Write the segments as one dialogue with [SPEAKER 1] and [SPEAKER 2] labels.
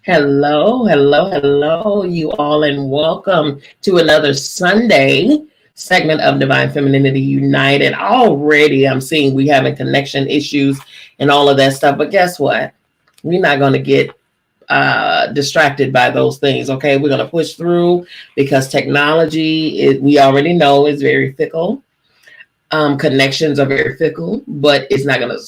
[SPEAKER 1] Hello, hello, hello, you all, and welcome to another Sunday segment of Divine Femininity United. Already, I'm seeing we having connection issues and all of that stuff, but guess what? We're not going to get distracted by those things. Okay, we're going to push through because technology, we already know, is very fickle. Connections are very fickle, but it's not going to,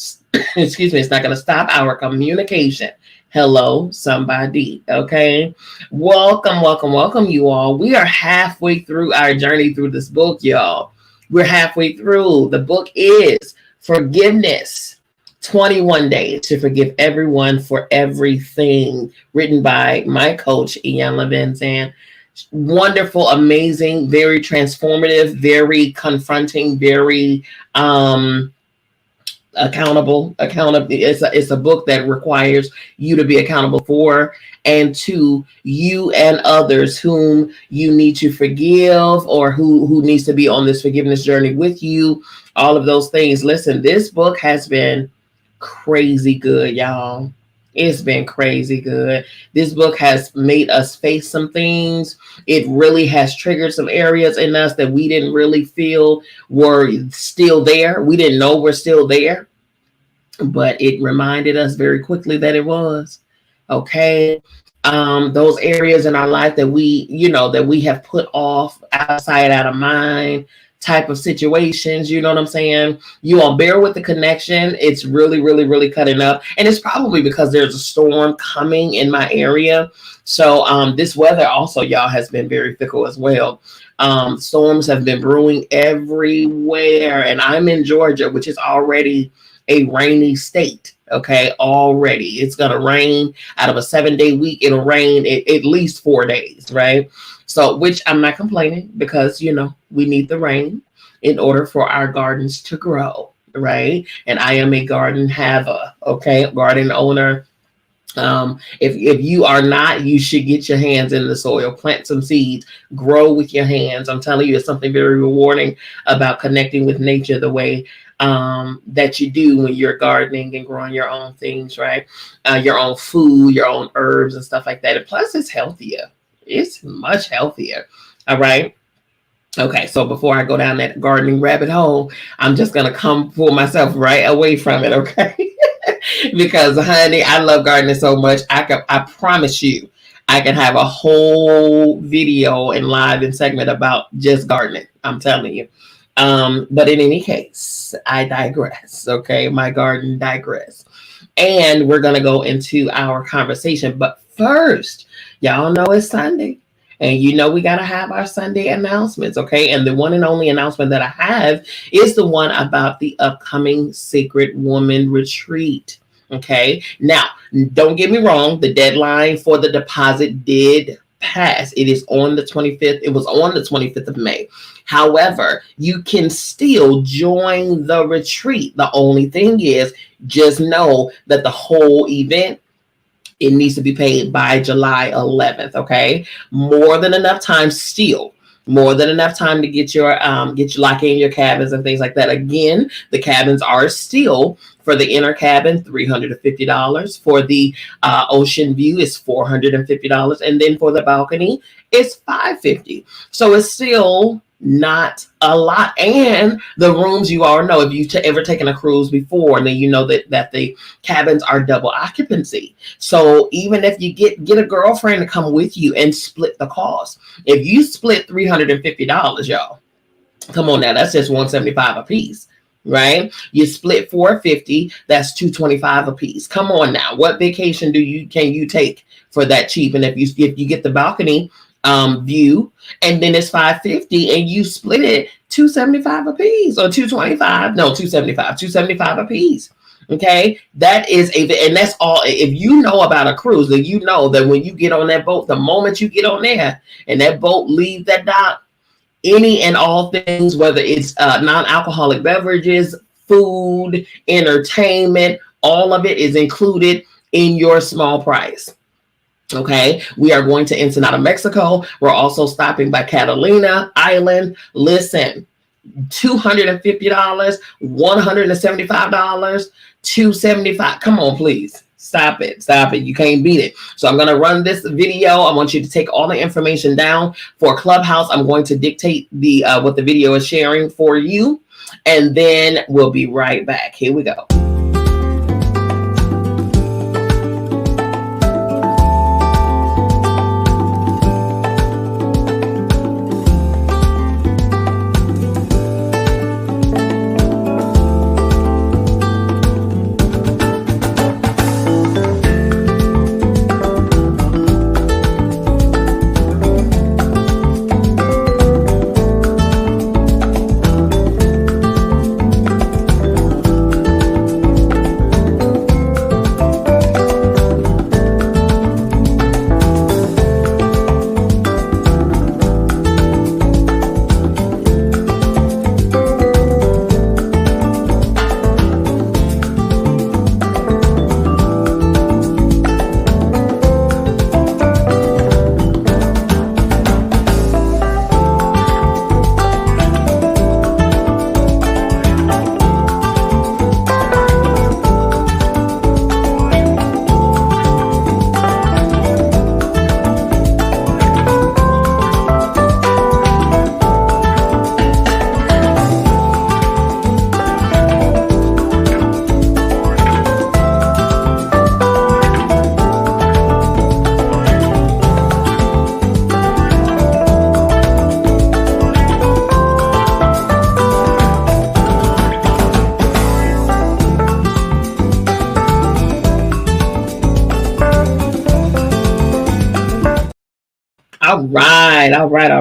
[SPEAKER 1] excuse me, it's not going to stop our communication. Hello, somebody. Okay. Welcome, welcome, welcome, you all. We are halfway through our journey through this book, y'all. We're halfway through. The book is Forgiveness 21 Days to Forgive Everyone for Everything, written by my coach, Ian Levinson. Wonderful, amazing, very transformative, very confronting, very accountable. It's a book that requires you to be accountable for and to you and others whom you need to forgive or who needs to be on this forgiveness journey with you. All of those things. Listen, this book has been crazy good, y'all. It's been crazy good. This book has made us face some things. It really has triggered some areas in us that we didn't really feel were still there. We didn't know we're still there, but it reminded us very quickly that it was. Okay. Those areas in our life that we have put off, outside, out of mind type of situations, you know what I'm saying? You all bear with the connection. It's really, really, really cutting up. And it's probably because there's a storm coming in my area. So this weather also, y'all, has been very fickle as well. Storms have been brewing everywhere. And I'm in Georgia, which is already a rainy state. Okay, already. It's going to rain out of a 7-day week. It'll rain at least 4 days, right? So, which I'm not complaining because, we need the rain in order for our gardens to grow, right? And I am a garden haver, okay, garden owner. If you are not, you should get your hands in the soil, plant some seeds, grow with your hands. I'm telling you, it's something very rewarding about connecting with nature the way that you do when you're gardening and growing your own things, right? Your own food, your own herbs and stuff like that. And plus, it's healthier. It's much healthier. All right. Okay, so before I go down that gardening rabbit hole, I'm just going to come pull myself right away from it, okay? Because, honey, I love gardening so much. I promise you, I can have a whole video and live and segment about just gardening. I'm telling you. But in any case, I digress, okay? My garden digress. And we're going to go into our conversation. But first, y'all know it's Sunday. And we got to have our Sunday announcements, okay? And the one and only announcement that I have is the one about the upcoming Sacred Woman Retreat, okay? Now, don't get me wrong. The deadline for the deposit did pass. It is on the 25th. It was on the 25th of May. However, you can still join the retreat. The only thing is, just know that the whole event, it needs to be paid by July 11th. Okay. More than enough time still. More than enough time to get your lock in your cabins and things like that. Again, the cabins are still, for the inner cabin, $350. For the ocean view, it's $450. And then for the balcony, it's $550. So it's still not a lot. And the rooms, you all know, if you've ever taken a cruise before, then you know that the cabins are double occupancy. So even if you get a girlfriend to come with you and split the cost, if you split $350, y'all, come on now, that's just $175 a piece, right? You split $450, that's $225 a piece. Come on now, what vacation can you take for that cheap? And if you get the balcony view, and then it's $550, and you split it $275 a piece, or $275 a piece. Okay, that is and that's all. If you know about a cruise, then you know that when you get on that boat, the moment you get on there and that boat leaves that dock, any and all things, whether it's non-alcoholic beverages, food, entertainment, all of it is included in your small price. Okay, we are going to Ensenada, Mexico. We're also stopping by Catalina Island. Listen, $250, $175, $275. Come on, please. Stop it. Stop it. You can't beat it. So I'm going to run this video. I want you to take all the information down for Clubhouse. I'm going to dictate the what the video is sharing for you. And then we'll be right back. Here we go.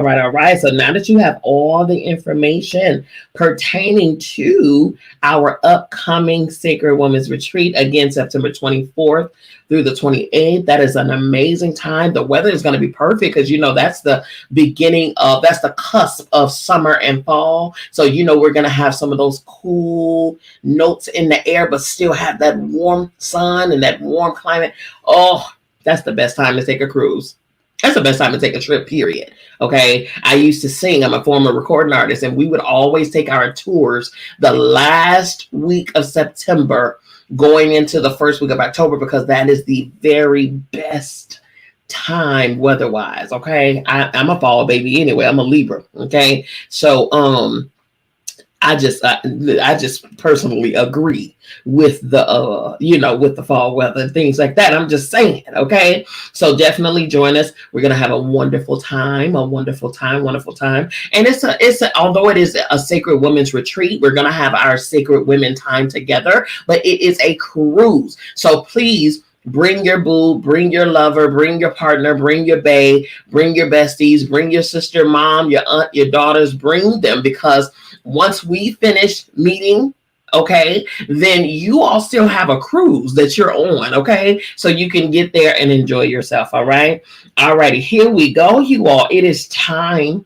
[SPEAKER 1] All right. So now that you have all the information pertaining to our upcoming Sacred Women's Retreat, again, September 24th through the 28th, that is an amazing time. The weather is going to be perfect because, that's the that's the cusp of summer and fall. So, we're going to have some of those cool notes in the air, but still have that warm sun and that warm climate. Oh, that's the best time to take a cruise. That's the best time to take a trip, period. Okay. I used to sing. I'm a former recording artist, and we would always take our tours the last week of September going into the first week of October, because that is the very best time weather-wise. Okay. I'm a fall baby anyway. I'm a Libra. Okay. So, I just personally agree with the with the fall weather and things like that. I'm just saying, okay? So definitely join us. We're gonna have a wonderful time. And although it is a Sacred Women's Retreat, we're gonna have our Sacred Women time together, but it is a cruise. So please bring your boo, bring your lover, bring your partner, bring your bae, bring your besties, bring your sister, mom, your aunt, your daughters, bring them, because once we finish meeting, okay, then you all still have a cruise that you're on, okay? So you can get there and enjoy yourself, all right? All righty, here we go, you all. It is time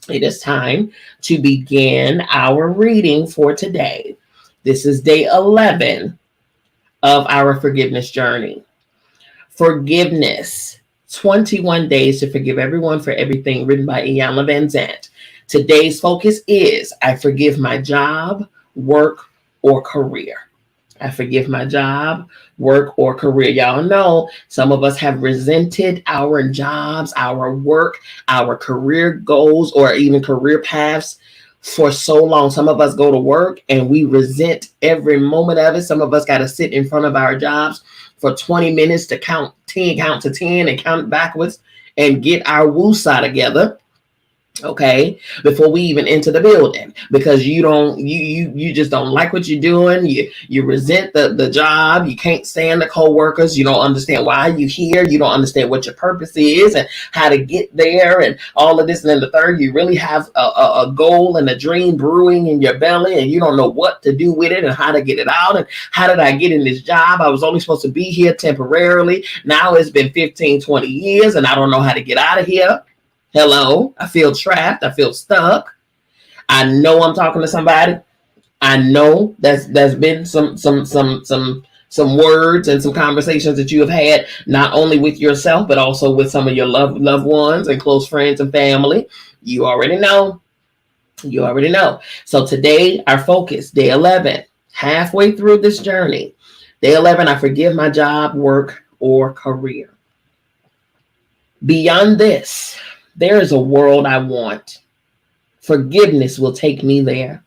[SPEAKER 1] to begin our reading for today. This is day 11 of our forgiveness journey. Forgiveness, 21 days to forgive everyone for everything, written by Iyanla Vanzant. Today's focus is, I forgive my job, work, or career. I forgive my job, work, or career. Y'all know some of us have resented our jobs, our work, our career goals, or even career paths for so long. Some of us go to work and we resent every moment of it. Some of us got to sit in front of our jobs for 20 minutes to count to 10 and count backwards and get our woosah together. Okay, before we even enter the building, because you just don't like what you're doing. You resent the job. You can't stand the co-workers. You don't understand why you're here. You don't understand what your purpose is and how to get there and all of this. And then the third, you really have a goal and a dream brewing in your belly, and you don't know what to do with it and how to get it out. And how did I get in this job? I was only supposed to be here temporarily. Now it's been 15, 20 years and I don't know how to get out of here. Hello, I feel trapped. I feel stuck. I know I'm talking to somebody. I know there's been some words and some conversations that you have had, not only with yourself, but also with some of your loved ones and close friends and family. You already know. So today, our focus, day 11, halfway through this journey. Day 11, I forgive my job, work, or career. Beyond this, there is a world I want. Forgiveness will take me there.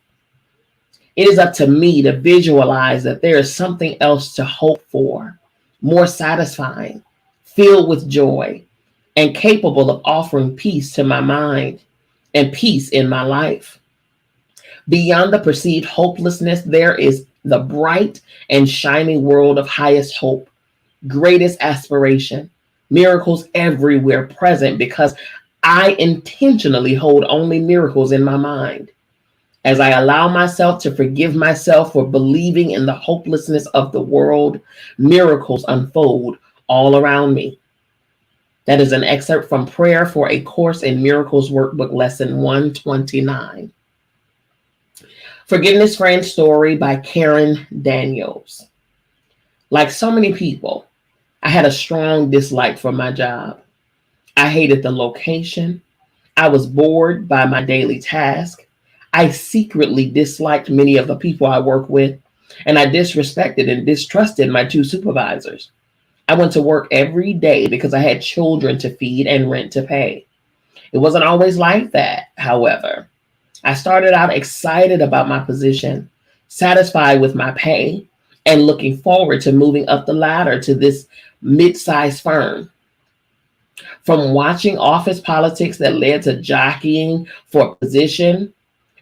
[SPEAKER 1] It is up to me to visualize that there is something else to hope for, more satisfying, filled with joy, and capable of offering peace to my mind and peace in my life. Beyond the perceived hopelessness, there is the bright and shining world of highest hope, greatest aspiration, miracles everywhere present because I intentionally hold only miracles in my mind. As I allow myself to forgive myself for believing in the hopelessness of the world, miracles unfold all around me. That is an excerpt from Prayer for a Course in Miracles Workbook, Lesson 129. Forgiveness Friend Story by Karen Daniels. Like so many people, I had a strong dislike for my job. I hated the location. I was bored by my daily task. I secretly disliked many of the people I work with, and I disrespected and distrusted my two supervisors. I went to work every day because I had children to feed and rent to pay. It wasn't always like that, however. I started out excited about my position, satisfied with my pay, and looking forward to moving up the ladder to this mid-sized firm. From watching office politics that led to jockeying for a position,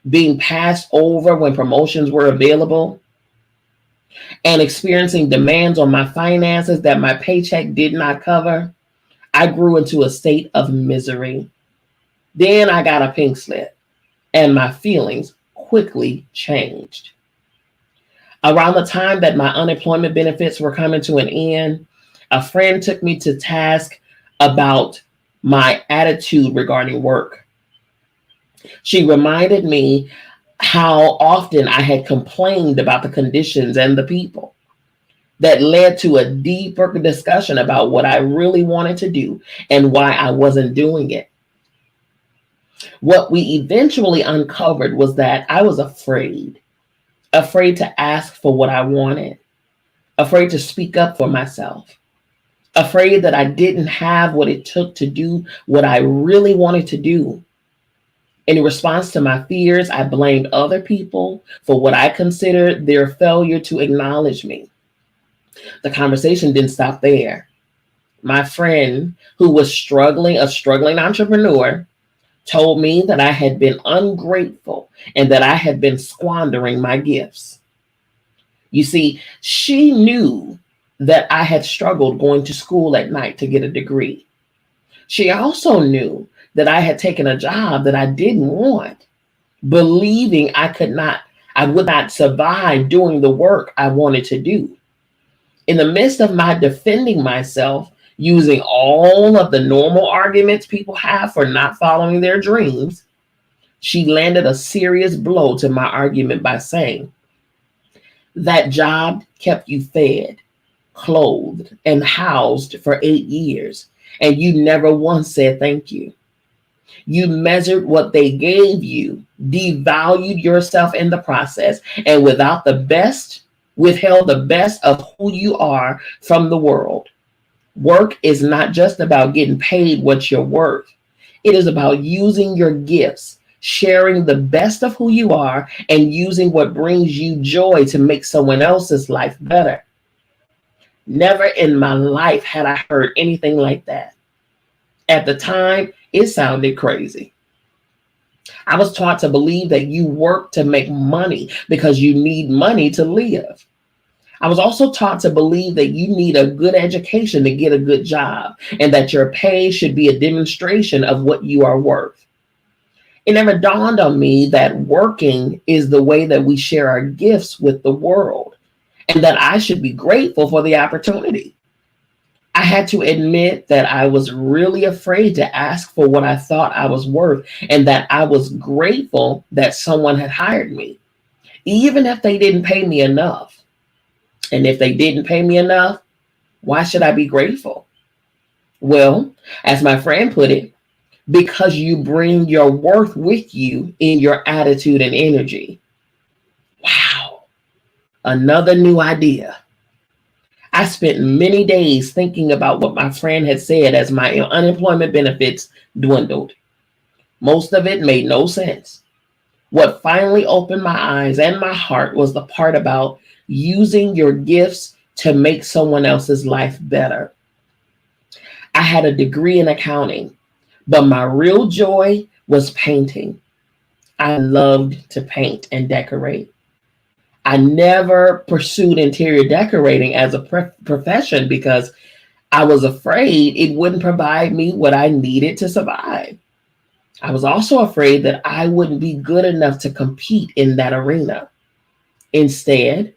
[SPEAKER 1] being passed over when promotions were available, and experiencing demands on my finances that my paycheck did not cover, I grew into a state of misery. Then I got a pink slip, and my feelings quickly changed. Around the time that my unemployment benefits were coming to an end, a friend took me to task about my attitude regarding work. She reminded me how often I had complained about the conditions and the people. That led to a deeper discussion about what I really wanted to do and why I wasn't doing it. What we eventually uncovered was that I was afraid to ask for what I wanted, afraid to speak up for myself, afraid that I didn't have what it took to do what I really wanted to do. In response to my fears, I blamed other people for what I considered their failure to acknowledge me. The conversation didn't stop there. My friend, who was a struggling entrepreneur, told me that I had been ungrateful and that I had been squandering my gifts. You see, she knew that I had struggled going to school at night to get a degree. She also knew that I had taken a job that I didn't want, believing I would not survive doing the work I wanted to do. In the midst of my defending myself, using all of the normal arguments people have for not following their dreams, she landed a serious blow to my argument by saying, that job kept you fed, clothed, and housed for 8 years, and you never once said thank you. You measured what they gave you, devalued yourself in the process, and without the best, withheld the best of who you are from the world. Work is not just about getting paid what you're worth. It is about using your gifts, sharing the best of who you are, and using what brings you joy to make someone else's life better. Never in my life had I heard anything like that. At the time, it sounded crazy. I was taught to believe that you work to make money because you need money to live. I was also taught to believe that you need a good education to get a good job and that your pay should be a demonstration of what you are worth. It never dawned on me that working is the way that we share our gifts with the world and that I should be grateful for the opportunity. I had to admit that I was really afraid to ask for what I thought I was worth and that I was grateful that someone had hired me, even if they didn't pay me enough. And if they didn't pay me enough, why should I be grateful? Well, as my friend put it, because you bring your worth with you in your attitude and energy. Wow, another new idea. I spent many days thinking about what my friend had said as my unemployment benefits dwindled. Most of it made no sense. What finally opened my eyes and my heart was the part about using your gifts to make someone else's life better. I had a degree in accounting, but my real joy was painting. I loved to paint and decorate. I never pursued interior decorating as a profession because I was afraid it wouldn't provide me what I needed to survive. I was also afraid that I wouldn't be good enough to compete in that arena. Instead,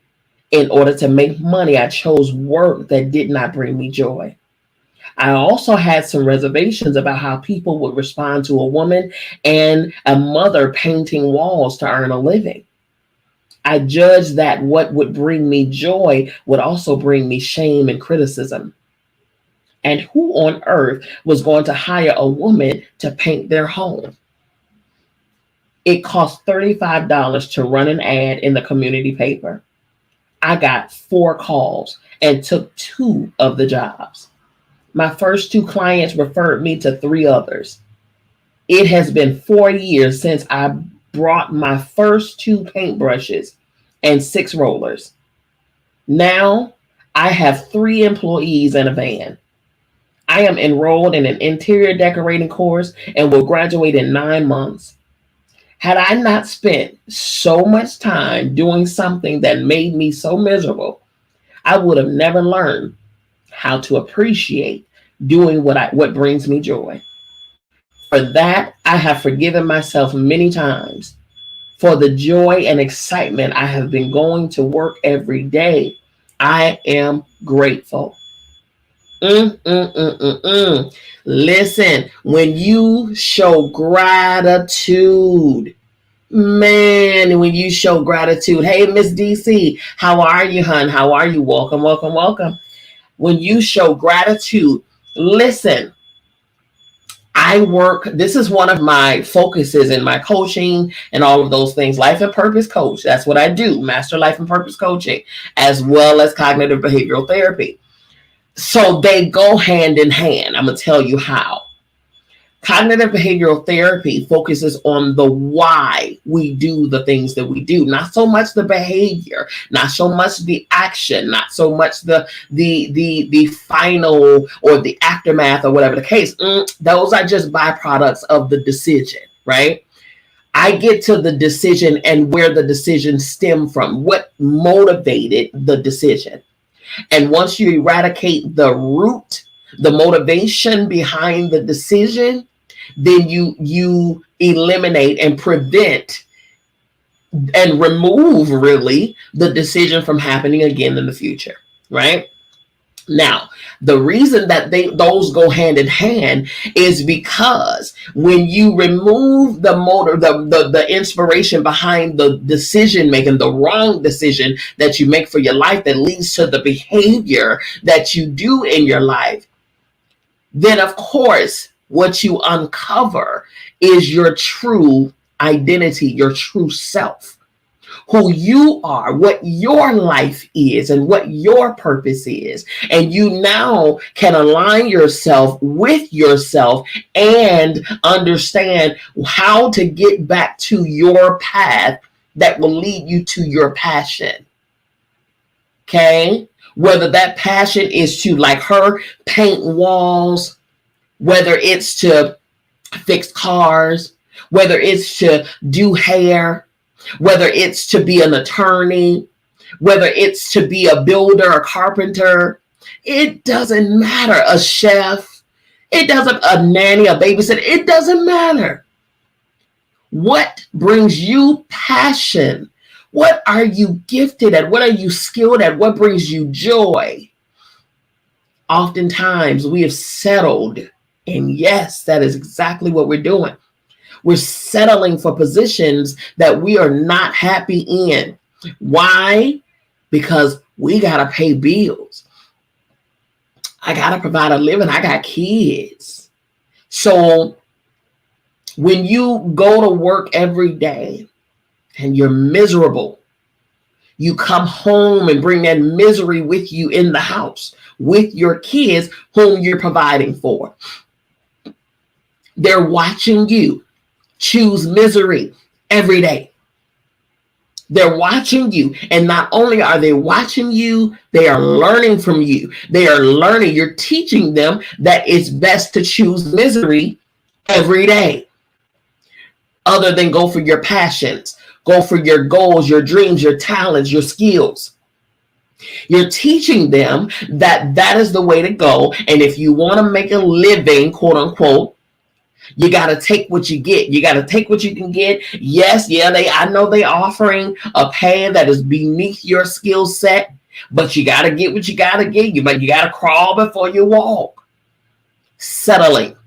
[SPEAKER 1] in order to make money, I chose work that did not bring me joy. I also had some reservations about how people would respond to a woman and a mother painting walls to earn a living. I judged that what would bring me joy would also bring me shame and criticism. And who on earth was going to hire a woman to paint their home? It cost $35 to run an ad in the community paper. I got 4 calls and took 2 of the jobs. My first 2 clients referred me to 3 others. It has been 4 years since I brought my first 2 paintbrushes and 6 rollers. Now I have 3 employees and a van. I am enrolled in an interior decorating course and will graduate in 9 months. Had I not spent so much time doing something that made me so miserable, I would have never learned how to appreciate doing what brings me joy. For that, I have forgiven myself many times. For the joy and excitement I have been going to work every day, I am grateful. Listen, when you show gratitude, man, when you show gratitude, hey, Miss DC, how are you, hun? How are you? Welcome, welcome, welcome. When you show gratitude, listen, this is one of my focuses in my coaching and all of those things. Life and purpose coach. That's what I do. Master life and purpose coaching, as well as cognitive behavioral therapy. So they go hand in hand. I'm going to tell you how. Cognitive behavioral therapy focuses on the why we do the things that we do, not so much the behavior, not so much the action, not so much the final or the aftermath or whatever the case. Those are just byproducts of the decision, right? I get to the decision and where the decision stemmed from, what motivated the decision. And once you eradicate the root, the motivation behind the decision, then you eliminate and prevent and remove really the decision from happening again in the future, right? Now, the reason that those go hand in hand is because when you remove the motor, the inspiration behind the decision making, the wrong decision that you make for your life that leads to the behavior that you do in your life, then of course what you uncover is your true identity, your true self, who you are, what your life is, and what your purpose is. And you now can align yourself with yourself and understand how to get back to your path that will lead you to your passion. Okay? Whether that passion is to, like her, paint walls, whether it's to fix cars, whether it's to do hair, whether it's to be an attorney, whether it's to be a builder, a carpenter, it doesn't matter. A chef, a nanny, a babysitter, it doesn't matter. What brings you passion? What are you gifted at? What are you skilled at? What brings you joy? Oftentimes we have settled, and yes, that is exactly what we're doing. We're settling for positions that we are not happy in. Why? Because we got to pay bills. I got to provide a living. I got kids. So when you go to work every day and you're miserable, You come home and bring that misery with you in the house with your kids whom you're providing for. They're watching you choose misery every day. They're watching you. And not only are they watching you, they are learning from you. They are learning. You're teaching them that it's best to choose misery every day. Other than go for your passions, go for your goals, your dreams, your talents, your skills. You're teaching them that that is the way to go. And if you want to make a living, quote unquote, you got to take what you get. You got to take what you can get. Yes, I know they offering a pay that is beneath your skill set, but you got to get what you got to get. You got to crawl before you walk. Settling.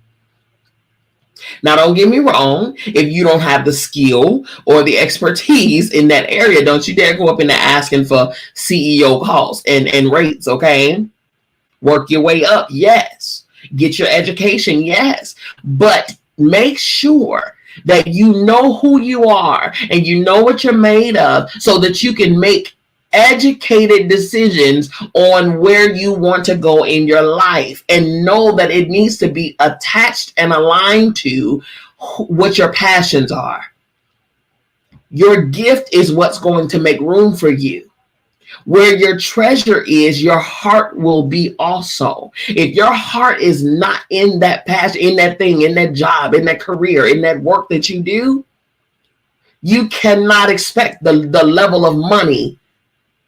[SPEAKER 1] Now, don't get me wrong. If you don't have the skill or the expertise in that area, don't you dare go up in there asking for CEO calls and rates, okay? Work your way up, yes. Get your education, yes. But make sure that you know who you are and you know what you're made of so that you can make educated decisions on where you want to go in your life, and know that it needs to be attached and aligned to what your passions are. Your gift is what's going to make room for you. Where your treasure is, your heart will be also. If your heart is not in that passion, in that thing, in that job, in that career, in that work that you do, you cannot expect the level of money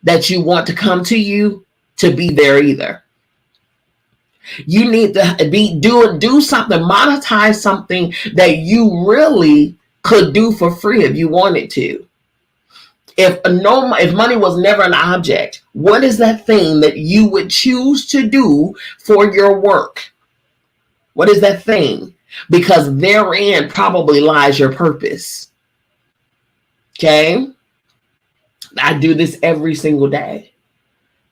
[SPEAKER 1] that you want to come to you to be there either. You need to do something, monetize something that you really could do for free if you wanted to. If money was never an object, what is that thing that you would choose to do for your work? What is that thing? Because therein probably lies your purpose. Okay? I do this every single day.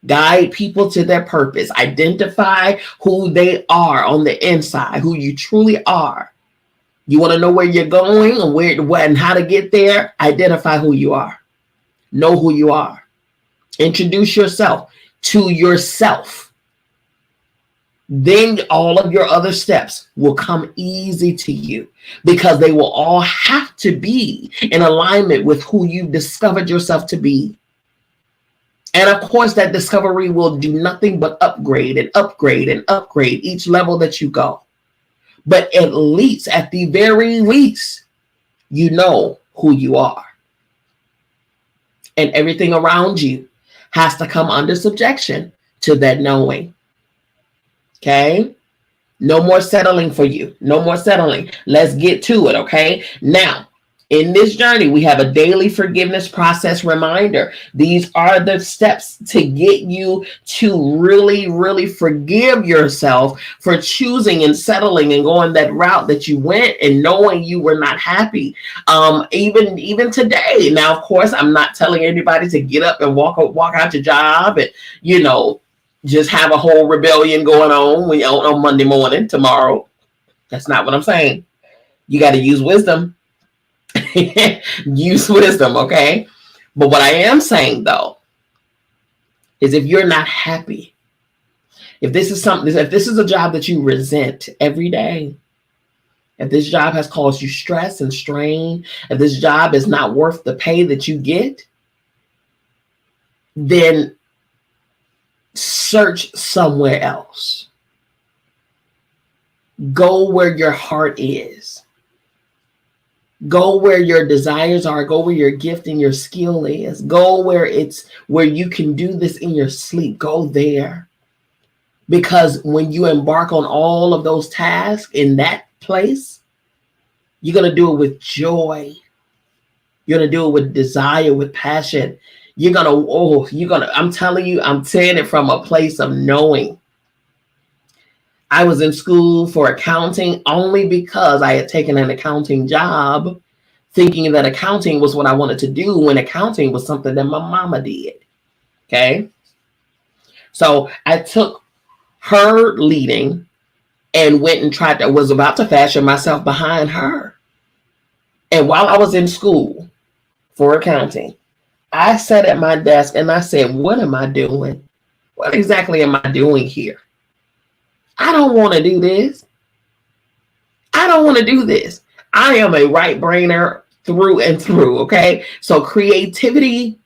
[SPEAKER 1] Guide people to their purpose. Identify who they are on the inside, who you truly are. You want to know where you're going and where and how to get there? Identify who you are. Know who you are. Introduce yourself to yourself. Then all of your other steps will come easy to you because they will all have to be in alignment with who you discovered yourself to be. And of course, that discovery will do nothing but upgrade and upgrade and upgrade each level that you go. But at the very least, you know who you are. And everything around you has to come under subjection to that knowing. Okay? No more settling for you. No more settling. Let's get to it, okay? Now, in this journey, we have a daily forgiveness process reminder. These are the steps to get you to really, really forgive yourself for choosing and settling and going that route that you went and knowing you were not happy. Even today. Now, of course, I'm not telling anybody to get up and walk out your job and, just have a whole rebellion going on Monday morning, tomorrow. That's not what I'm saying. You got to use wisdom. Use wisdom, okay? But what I am saying, though, is if you're not happy, if this is a job that you resent every day, if this job has caused you stress and strain, if this job is not worth the pay that you get, then search somewhere else. Go where your heart is. Go where your desires are. Go where your gift and your skill is. Go where you can do this in your sleep. Go there. Because when you embark on all of those tasks in that place, you're going to do it with joy. You're going to do it with desire, with passion. I'm telling you, I'm saying it from a place of knowing. I was in school for accounting only because I had taken an accounting job, thinking that accounting was what I wanted to do when accounting was something that my mama did. Okay. So I took her leading and went and was about to fashion myself behind her. And while I was in school for accounting, I sat at my desk and I said, what am I doing? What exactly am I doing here? I don't want to do this. I don't want to do this. I am a right brainer through and through. Okay. So creativity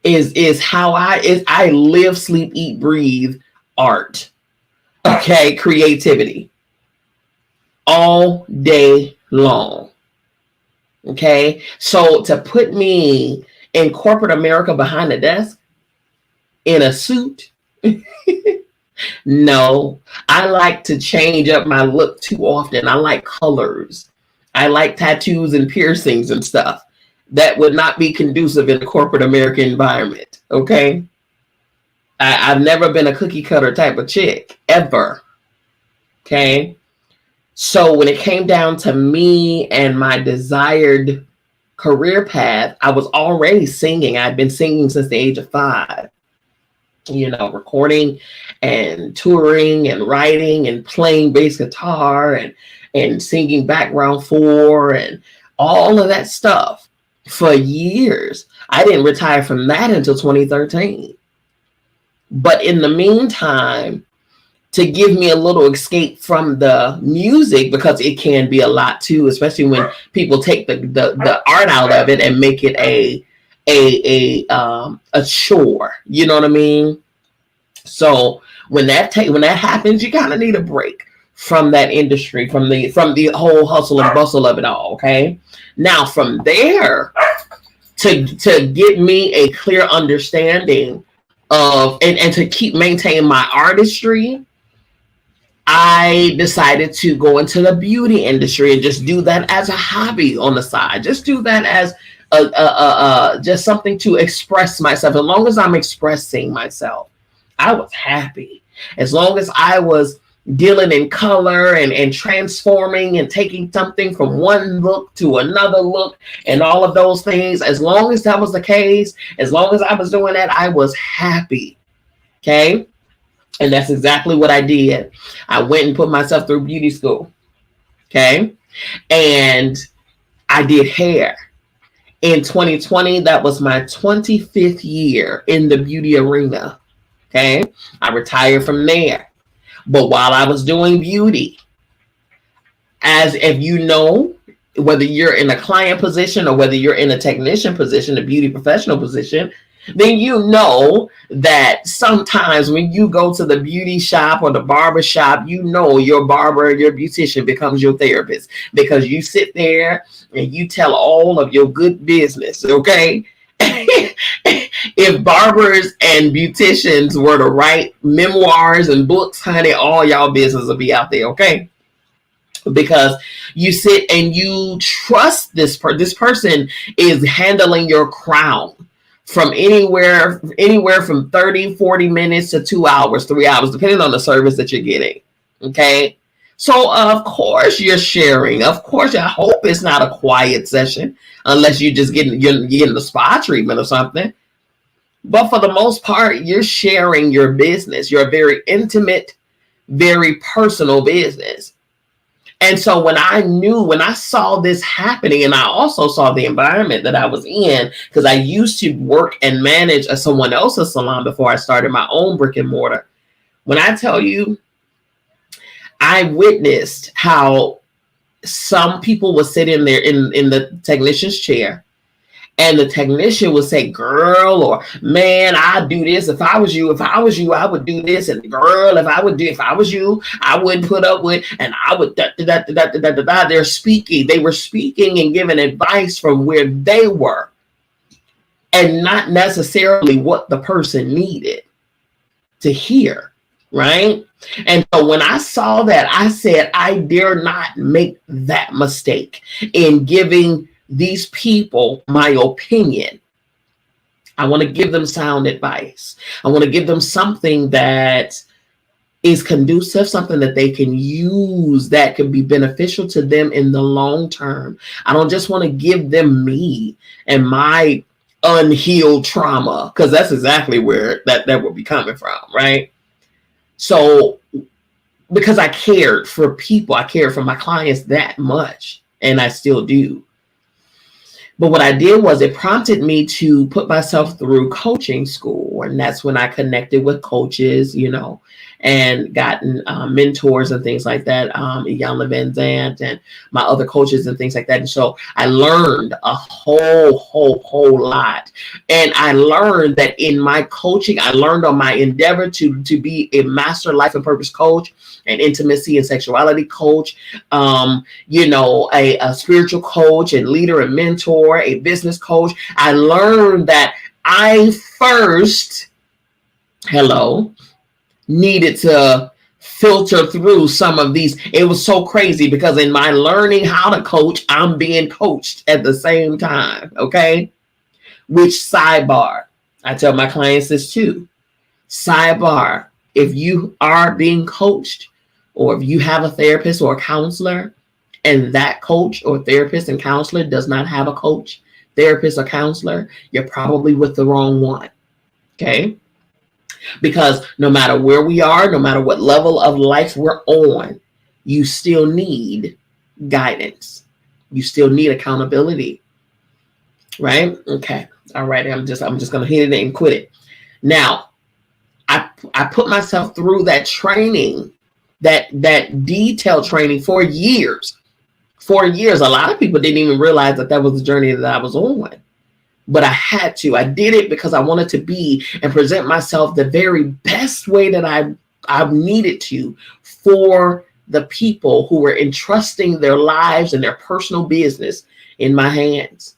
[SPEAKER 1] is how I live, sleep, eat, breathe art. Okay. Creativity all day long. Okay. So to put me in corporate America behind the desk in a suit, no, I like to change up my look too often. I like colors. I like tattoos and piercings and stuff. That would not be conducive in a corporate American environment. Okay. I've never been a cookie cutter type of chick, ever. Okay. So when it came down to me and my desired career path, I was already singing. I'd been singing since the age of 5. Recording and touring and writing and playing bass guitar and singing background 4 and all of that stuff for years. I didn't retire from that until 2013. But in the meantime, to give me a little escape from the music, because it can be a lot too, especially when people take the art out of it and make it a chore. You know what I mean? So when that happens, you kind of need a break from that industry, from the whole hustle and bustle of it all. Okay. Now from there, to get me a clear understanding of and to maintain my artistry, I decided to go into the beauty industry and just do that as a hobby on the side. Just do that as just something to express myself. As long as I'm expressing myself, I was happy. As long as I was dealing in color and transforming and taking something from one look to another look and all of those things, as long as that was the case, as long as I was doing that, I was happy. Okay. And that's exactly what I did. I went and put myself through beauty school. Okay. And I did hair. In 2020, that was my 25th year in the beauty arena. Okay. I retired from there. But while I was doing beauty, as if you know, whether you're in a client position or whether you're in a technician position, a beauty professional position, then you know that sometimes when you go to the beauty shop or the barber shop, your barber, your beautician becomes your therapist, because you sit there and you tell all of your good business. Okay. If barbers and beauticians were to write memoirs and books, honey, all y'all business will be out there. Okay. Because you sit and you trust this person is handling your crown from anywhere from 30, 40 minutes to 2 hours, 3 hours, depending on the service that you're getting. Okay. So of course you're sharing. Of course, I hope it's not a quiet session unless you're getting the spa treatment or something. But for the most part, you're sharing your business, your very intimate, very personal business. And so when I saw this happening, and I also saw the environment that I was in, because I used to work and manage someone else's salon before I started my own brick and mortar. When I tell you, I witnessed how some people would sit in there in the technician's chair, and the technician would say, girl, or man, I'd do this. If I was you, I would do this. And girl, if I was you, I wouldn't put up with, and I would They're speaking. They were speaking and giving advice from where they were, and not necessarily what the person needed to hear. Right. And so when I saw that, I said, I dare not make that mistake in giving these people my opinion. I want to give them sound advice. I want to give them something that is conducive, something that they can use that can be beneficial to them in the long term. I don't just want to give them me and my unhealed trauma, because that's exactly where that would be coming from, right? So because I cared for people, I cared for my clients that much, and I still do. But what I did was it prompted me to put myself through coaching school. And that's when I connected with coaches, and gotten mentors and things like that, Iyanla Van Zant and my other coaches and things like that. And so I learned a whole lot. And I learned that in my coaching, I learned on my endeavor to be a master life and purpose coach, an intimacy and sexuality coach, a spiritual coach and leader and mentor, a business coach. I learned that I first, needed to filter through some of these. It was so crazy because in my learning how to coach, I'm being coached at the same time. Okay. Which sidebar, I tell my clients this too. Sidebar, if you are being coached, or if you have a therapist or a counselor, and that coach or therapist and counselor does not have a coach, therapist, or counselor, you're probably with the wrong one. Okay. Because no matter where we are, no matter what level of life we're on, you still need guidance. You still need accountability. Right? Okay. All right. I'm just gonna hit it and quit it. Now, I put myself through that training, that detailed training for years. For years. A lot of people didn't even realize that was the journey that I was on. But I had to. I did it because I wanted to be and present myself the very best way that I needed to for the people who were entrusting their lives and their personal business in my hands.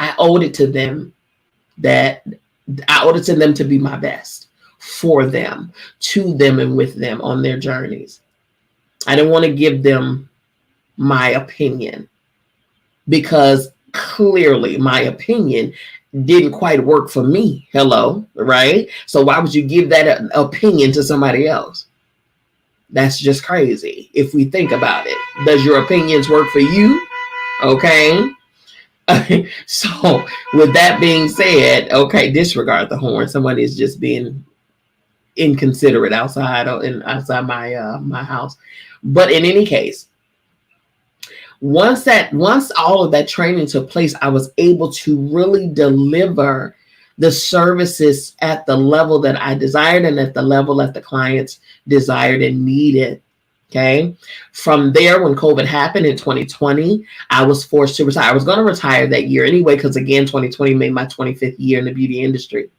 [SPEAKER 1] I owed it to them to be my best for them, to them, and with them on their journeys. I didn't want to give them my opinion because clearly my opinion didn't quite work for me. Right? So why would you give that opinion to somebody else? That's just crazy. If we think about it, does your opinions work for you? Okay. So with that being said, okay, disregard the horn. Somebody is just being inconsiderate outside my house. But in any case, once all of that training took place, I was able to really deliver the services at the level that I desired and at the level that the clients desired and needed. Okay. From there, when COVID happened in 2020, I was forced to retire. I was going to retire that year anyway, because again, 2020 made my 25th year in the beauty industry,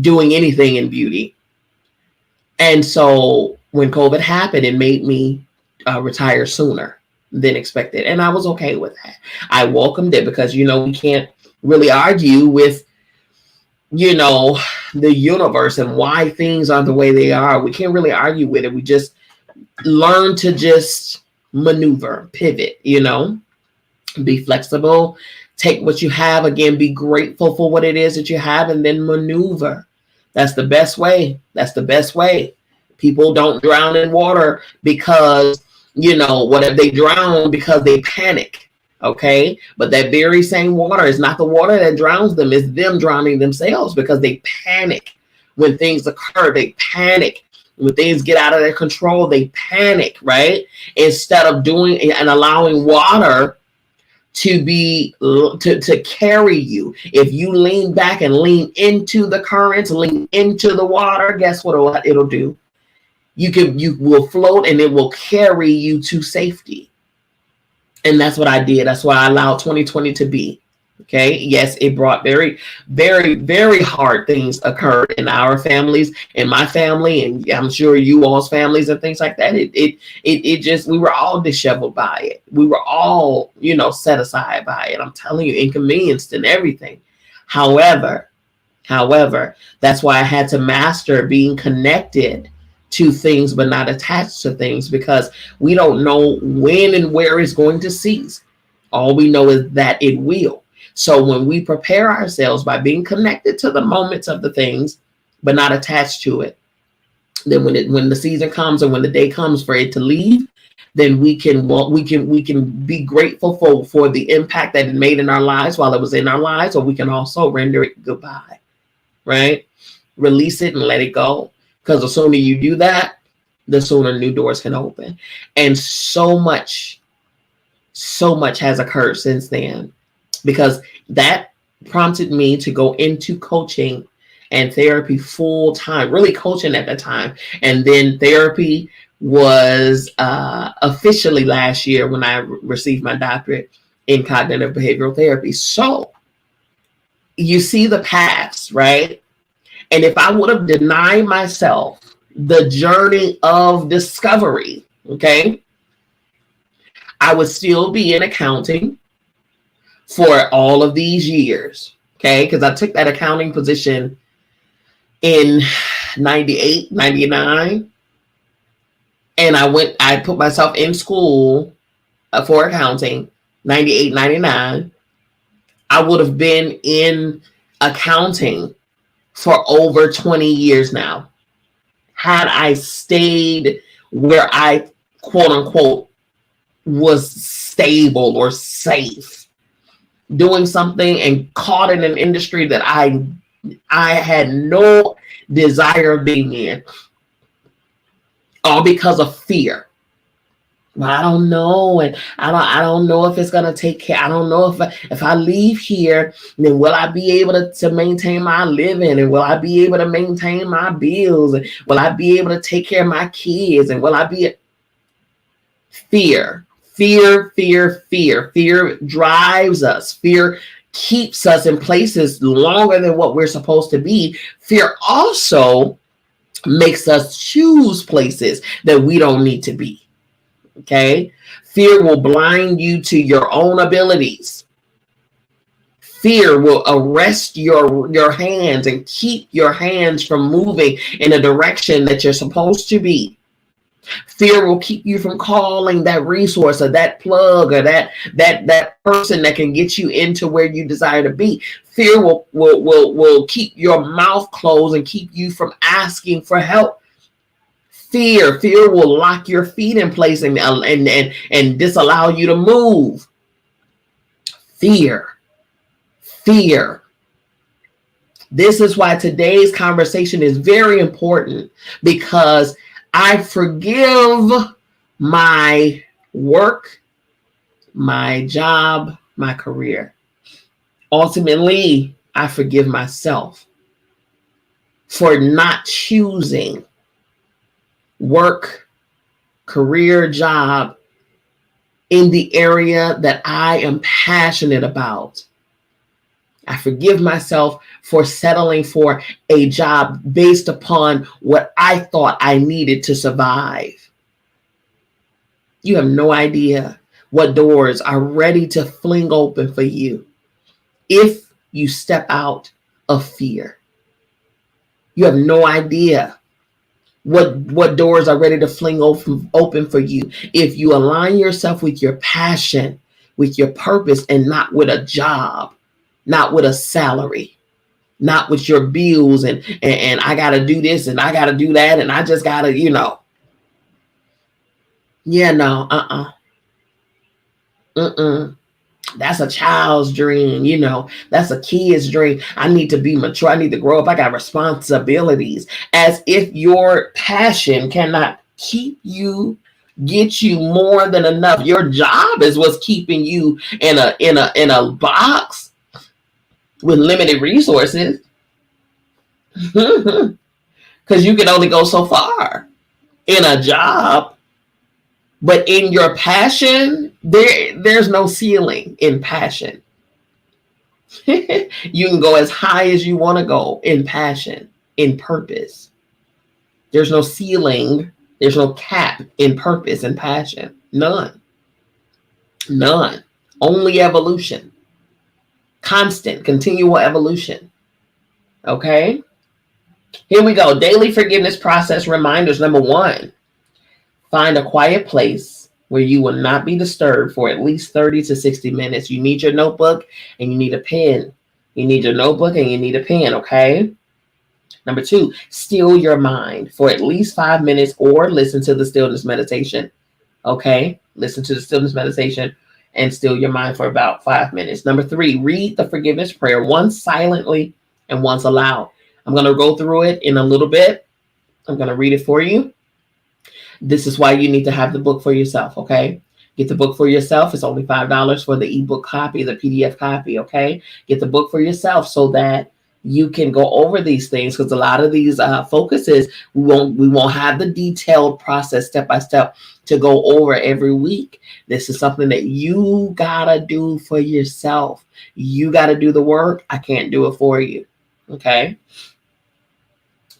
[SPEAKER 1] doing anything in beauty. And so when COVID happened, it made me retire sooner than expected. And I was okay with that. I welcomed it because, we can't really argue with, the universe and why things are the way they are. We can't really argue with it. We just learn to just maneuver, pivot, be flexible, take what you have, again, be grateful for what it is that you have, and then maneuver. That's the best way. That's the best way. People don't drown in water because, what if they drown because they panic? Okay. But that very same water is not the water that drowns them. It's them drowning themselves because they panic when things occur. They panic when things get out of their control. They panic, right? Instead of doing and allowing water to carry you. If you lean back and lean into the currents, lean into the water, guess what it'll do? You will float and it will carry you to safety. And that's what I did. That's why I allowed 2020 to be. Okay. Yes, it brought very, very, very hard things occurred in our families, in my family, and I'm sure you all's families and things like that. It just, we were all disheveled by it. We were all, set aside by it. I'm telling you, inconvenienced and everything. However, that's why I had to master being connected to things, but not attached to things, because we don't know when and where it's going to cease. All we know is that it will. So when we prepare ourselves by being connected to the moments of the things, but not attached to it, then when the season comes and when the day comes for it to leave, then we can be grateful for the impact that it made in our lives while it was in our lives, or we can also render it goodbye, right? Release it and let it go. Because the sooner you do that, the sooner new doors can open. And so much So much has occurred since then, because that prompted me to go into coaching and therapy full time, really coaching at the time. And then therapy was officially last year when I received my doctorate in cognitive behavioral therapy. So you see the past, right? And if I would have denied myself the journey of discovery, okay, I would still be in accounting for all of these years, okay? Because I took that accounting position in 98, 99. And I put myself in school for accounting, 98, 99. I would have been in accounting for over 20 years now, had I stayed where I, quote unquote, was stable or safe, doing something and caught in an industry that I had no desire of being in, all because of fear. Well, I don't know, and I don't know if it's gonna take care. I don't know if I leave here, then will I be able to maintain my living, and will I be able to maintain my bills, and will I be able to take care of my kids, and will I be fear, fear, fear, fear, fear drives us. Fear keeps us in places longer than what we're supposed to be. Fear also makes us choose places that we don't need to be. Okay. Fear will blind you to your own abilities. Fear will arrest your hands and keep your hands from moving in a direction that you're supposed to be. Fear will keep you from calling that resource or that plug or that person that can get you into where you desire to be. Fear will keep your mouth closed and keep you from asking for help. Fear will lock your feet in place and disallow you to move. Fear. This is why today's conversation is very important, because I forgive my work, my job, my career. Ultimately, I forgive myself for not choosing work, career, job in the area that I am passionate about. I forgive myself for settling for a job based upon what I thought I needed to survive. You have no idea what doors are ready to fling open for you if you step out of fear. You have no idea what doors are ready to fling open for you if you align yourself with your passion, with your purpose, and not with a job, not with a salary, not with your bills and I got to do this and I got to do that and I just got to, That's a child's dream, that's a kid's dream. I need to be mature. I need to grow up. I got responsibilities. As if your passion cannot get you more than enough. Your job is what's keeping you in a box with limited resources. Because you can only go so far in a job. But in your passion, there's no ceiling in passion. You can go as high as you want to go in passion, in purpose. There's no ceiling. There's no cap in purpose and passion. None. Only evolution. Constant, continual evolution. Okay? Here we go. Daily forgiveness process reminders. Number 1. Find a quiet place where you will not be disturbed for at least 30 to 60 minutes. You need your notebook and you need a pen. You need your notebook and you need a pen, okay? Number 2, still your mind for at least 5 minutes or listen to the stillness meditation, okay? Listen to the stillness meditation and still your mind for about 5 minutes. Number 3, read the forgiveness prayer once silently and once aloud. I'm going to go through it in a little bit. I'm going to read it for you. This is why you need to have the book for yourself, okay? Get the book for yourself. It's only $5 for the ebook copy, the PDF copy, okay? Get the book for yourself so that you can go over these things, because a lot of these focuses, we won't have the detailed process step by step to go over every week. This is something that you gotta do for yourself. You gotta do the work. I can't do it for you, okay?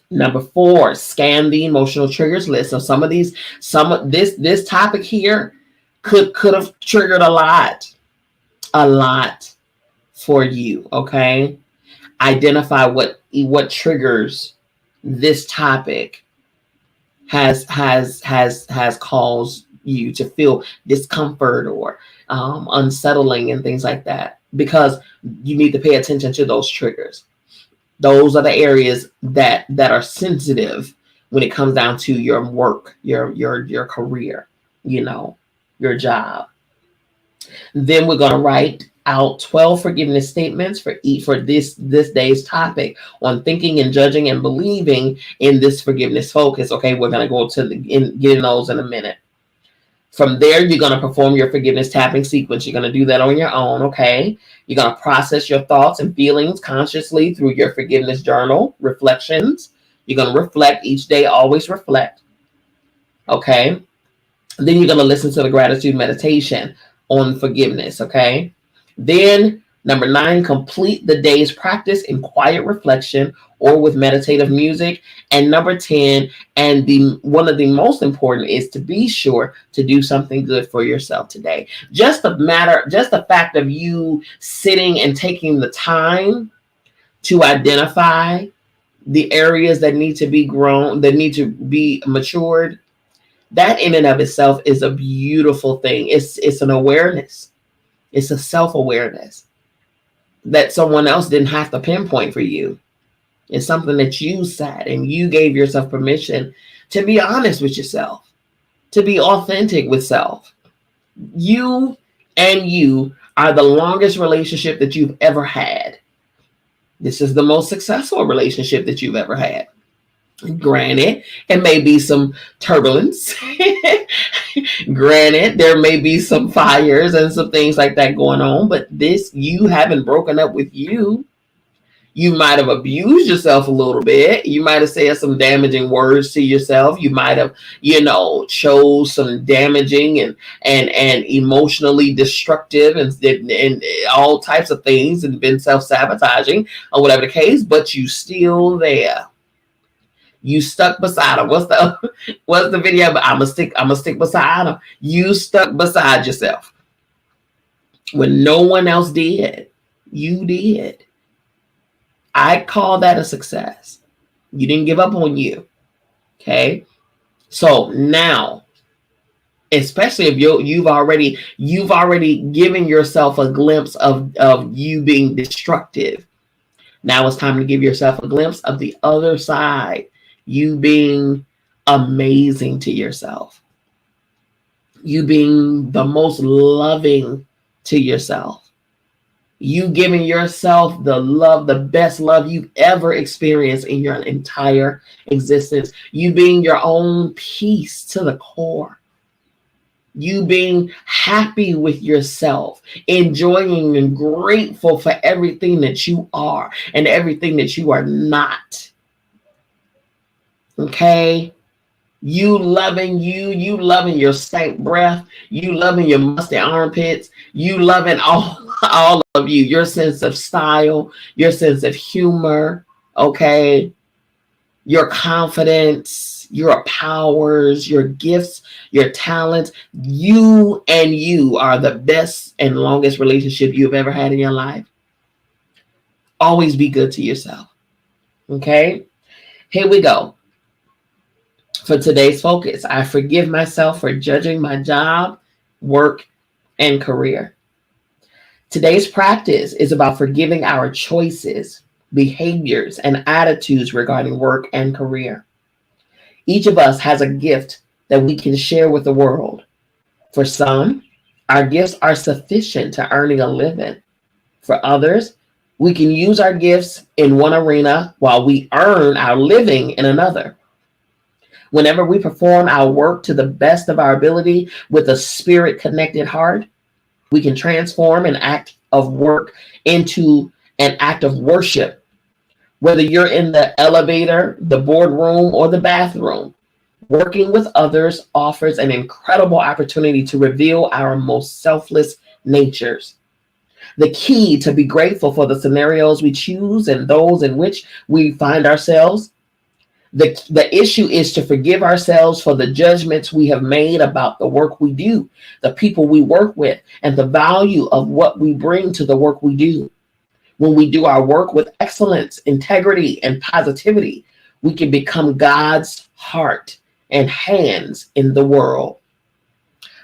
[SPEAKER 1] Number 4, scan the emotional triggers list. So some of this topic here could have triggered a lot for you, okay? Identify what triggers this topic has caused you to feel discomfort or unsettling and things like that, because you need to pay attention to those triggers. Those are the areas that are sensitive when it comes down to your work, your career, your job. Then we're going to write out 12 forgiveness statements for this day's topic on thinking and judging and believing in this forgiveness focus. Okay, we're going to go to getting those in a minute. From there, you're going to perform your forgiveness tapping sequence. You're going to do that on your own, okay? You're going to process your thoughts and feelings consciously through your forgiveness journal, reflections. You're going to reflect each day, always reflect, okay? Then you're going to listen to the gratitude meditation on forgiveness, okay? Then, number 9, complete the day's practice in quiet reflection or with meditative music. And number 10, and one of the most important, is to be sure to do something good for yourself today. Just the fact of you sitting and taking the time to identify the areas that need to be grown, that need to be matured, that in and of itself is a beautiful thing. It's an awareness. It's a self-awareness that someone else didn't have to pinpoint for you. It's something that you sat and you gave yourself permission to be honest with yourself, to be authentic with self. You and you are the longest relationship that you've ever had. This is the most successful relationship that you've ever had. Granted, it may be some turbulence. Granted, there may be some fires and some things like that going on, but you haven't broken up with you. You might have abused yourself a little bit. You might have said some damaging words to yourself. You might have, chose some damaging and emotionally destructive and all types of things and been self-sabotaging or whatever the case, but you still there. You stuck beside him. What's the video? I'm gonna stick beside him. You stuck beside yourself when no one else did. You did. I call that a success. You didn't give up on you. Okay. So now, especially if you've already given yourself a glimpse of you being destructive. Now it's time to give yourself a glimpse of the other side. You being amazing to yourself. You being the most loving to yourself. You giving yourself the best love you've ever experienced in your entire existence. You being your own peace to the core. You being happy with yourself, enjoying and grateful for everything that you are and everything that you are not. Okay? You loving your stank breath, you loving your musty armpits, you loving all of you, your sense of style, your sense of humor, okay? Your confidence, your powers, your gifts, your talents. You and you are the best and longest relationship you've ever had in your life. Always be good to yourself. Okay? Here we go. For today's focus, I forgive myself for judging my job, work, and career. Today's practice is about forgiving our choices, behaviors, and attitudes regarding work and career. Each of us has a gift that we can share with the world. For some, our gifts are sufficient to earning a living. For others, we can use our gifts in one arena while we earn our living in another. Whenever we perform our work to the best of our ability with a spirit connected heart, we can transform an act of work into an act of worship. Whether you're in the elevator, the boardroom, or the bathroom, working with others offers an incredible opportunity to reveal our most selfless natures. The key to be grateful for the scenarios we choose and those in which we find ourselves. The issue is to forgive ourselves for the judgments we have made about the work we do, the people we work with, and the value of what we bring to the work we do. When we do our work with excellence, integrity, and positivity, we can become God's heart and hands in the world.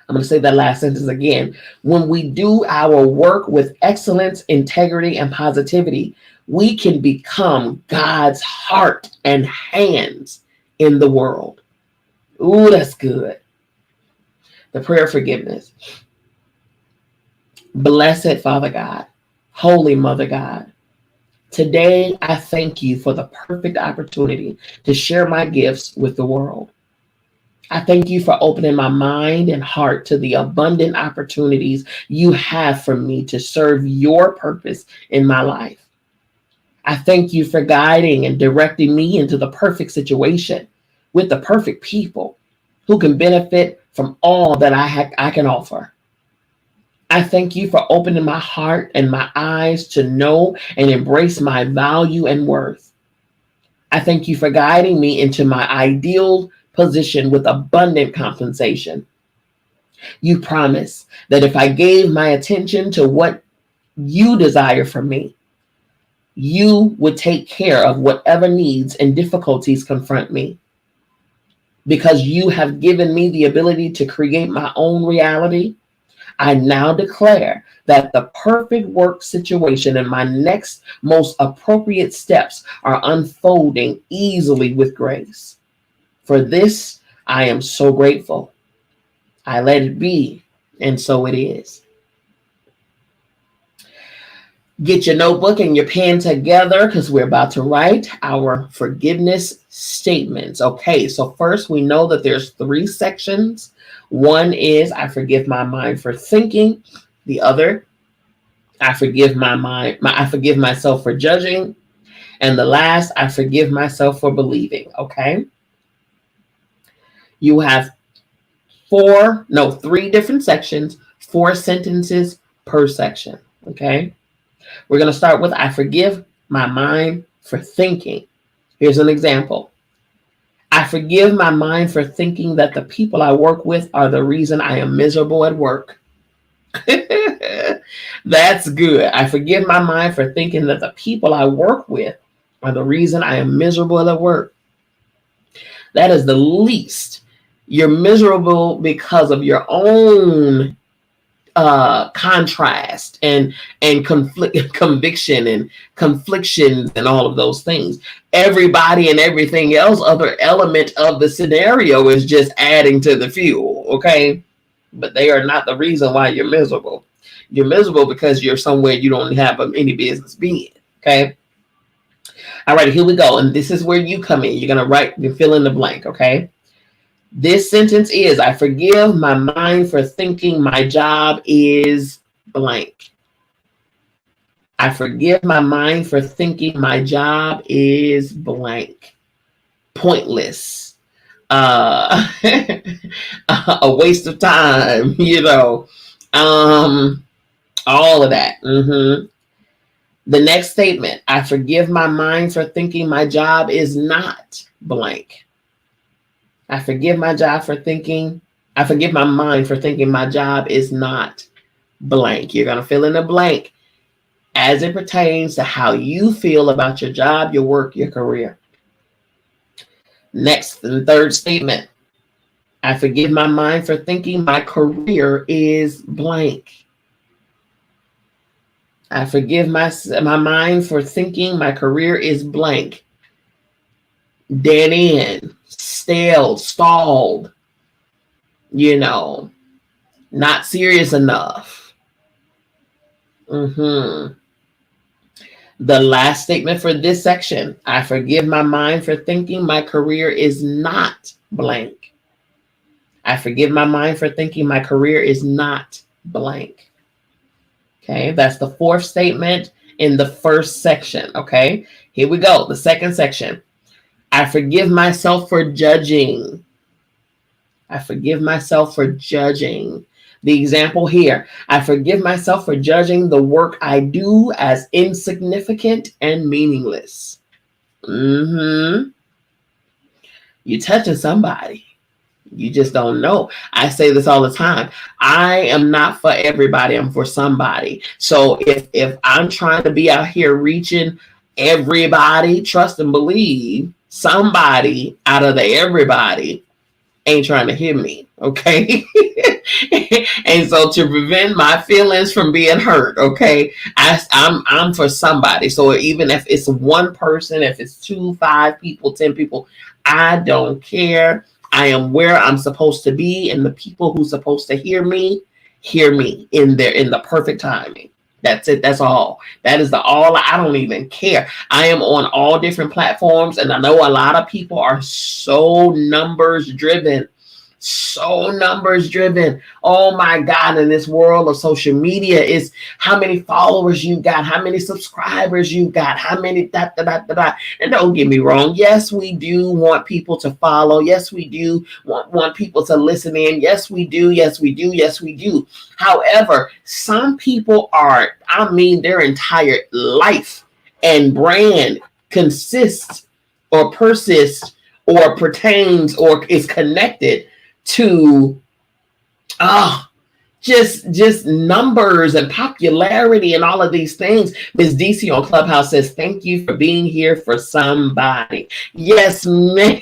[SPEAKER 1] I'm going to say that last sentence again. When we do our work with excellence, integrity, and positivity, we can become God's heart and hands in the world. Ooh, that's good. The prayer of forgiveness. Blessed Father God, Holy Mother God, today I thank you for the perfect opportunity to share my gifts with the world. I thank you for opening my mind and heart to the abundant opportunities you have for me to serve your purpose in my life. I thank you for guiding and directing me into the perfect situation with the perfect people who can benefit from all that I can offer. I thank you for opening my heart and my eyes to know and embrace my value and worth. I thank you for guiding me into my ideal position with abundant compensation. You promise that if I gave my attention to what you desire from me, you would take care of whatever needs and difficulties confront me. Because you have given me the ability to create my own reality, I now declare that the perfect work situation and my next most appropriate steps are unfolding easily with grace. For this, I am so grateful. I let it be, and so it is. Get your notebook and your pen together because we're about to write our forgiveness statements. Okay, so first we know that there's 3 sections. One is I forgive my mind for thinking. The other, I forgive I forgive myself for judging. And the last, I forgive myself for believing. Okay. You have 3 different sections, 4 sentences per section. Okay. We're going to start with I forgive my mind for thinking. Here's an example. I forgive my mind for thinking that the people I work with are the reason I am miserable at work. That's good. I forgive my mind for thinking that the people I work with are the reason I am miserable at work. That is the least. You're miserable because of your own contrast and conviction and conflictions and all of those things. Everybody and everything else, other element of the scenario is just adding to the fuel, okay? But they are not the reason why you're miserable. You're miserable because you're somewhere you don't have any business being, okay? All right, here we go. And this is where you come in. You're going to fill in the blank, okay? This sentence is, I forgive my mind for thinking my job is blank. I forgive my mind for thinking my job is blank. Pointless. A waste of time, all of that. The next statement, I forgive my mind for thinking my job is not blank. I forgive my mind for thinking my job is not blank. You're going to fill in a blank as it pertains to how you feel about your job, your work, your career. Next, the third statement, I forgive my mind for thinking my career is blank. I forgive my mind for thinking my career is blank. Dead end, stale, stalled, not serious enough. The last statement for this section, I forgive my mind for thinking my career is not blank. I forgive my mind for thinking my career is not blank. Okay, that's the fourth statement in the first section. Okay, here we go. The second section. I forgive myself for judging. I forgive myself for judging. The example here, I forgive myself for judging the work I do as insignificant and meaningless. You're touching somebody. You just don't know. I say this all the time. I am not for everybody. I'm for somebody. So if I'm trying to be out here reaching everybody, trust and believe somebody out of the everybody ain't trying to hear me. Okay. And so to prevent my feelings from being hurt, okay, I'm for somebody. So even if it's one person, if it's 2, 5 people, 10 people, I don't care. I am where I'm supposed to be, and the people who's supposed to hear me in the perfect timing. That's it. That's all. That is the all. I don't even care. I am on all different platforms, and I know a lot of people are so numbers driven. So numbers driven. Oh my God, in this world of social media is how many followers you got, how many subscribers you got, how many And don't get me wrong. Yes, we do want people to follow. Yes, we do want people to listen in. Yes, we do. Yes, we do. Yes, we do. However, some people their entire life and brand consists or persists or pertains or is connected to just numbers and popularity and all of these things. Ms. DC on Clubhouse says, thank you for being here for somebody. Yes, ma'am.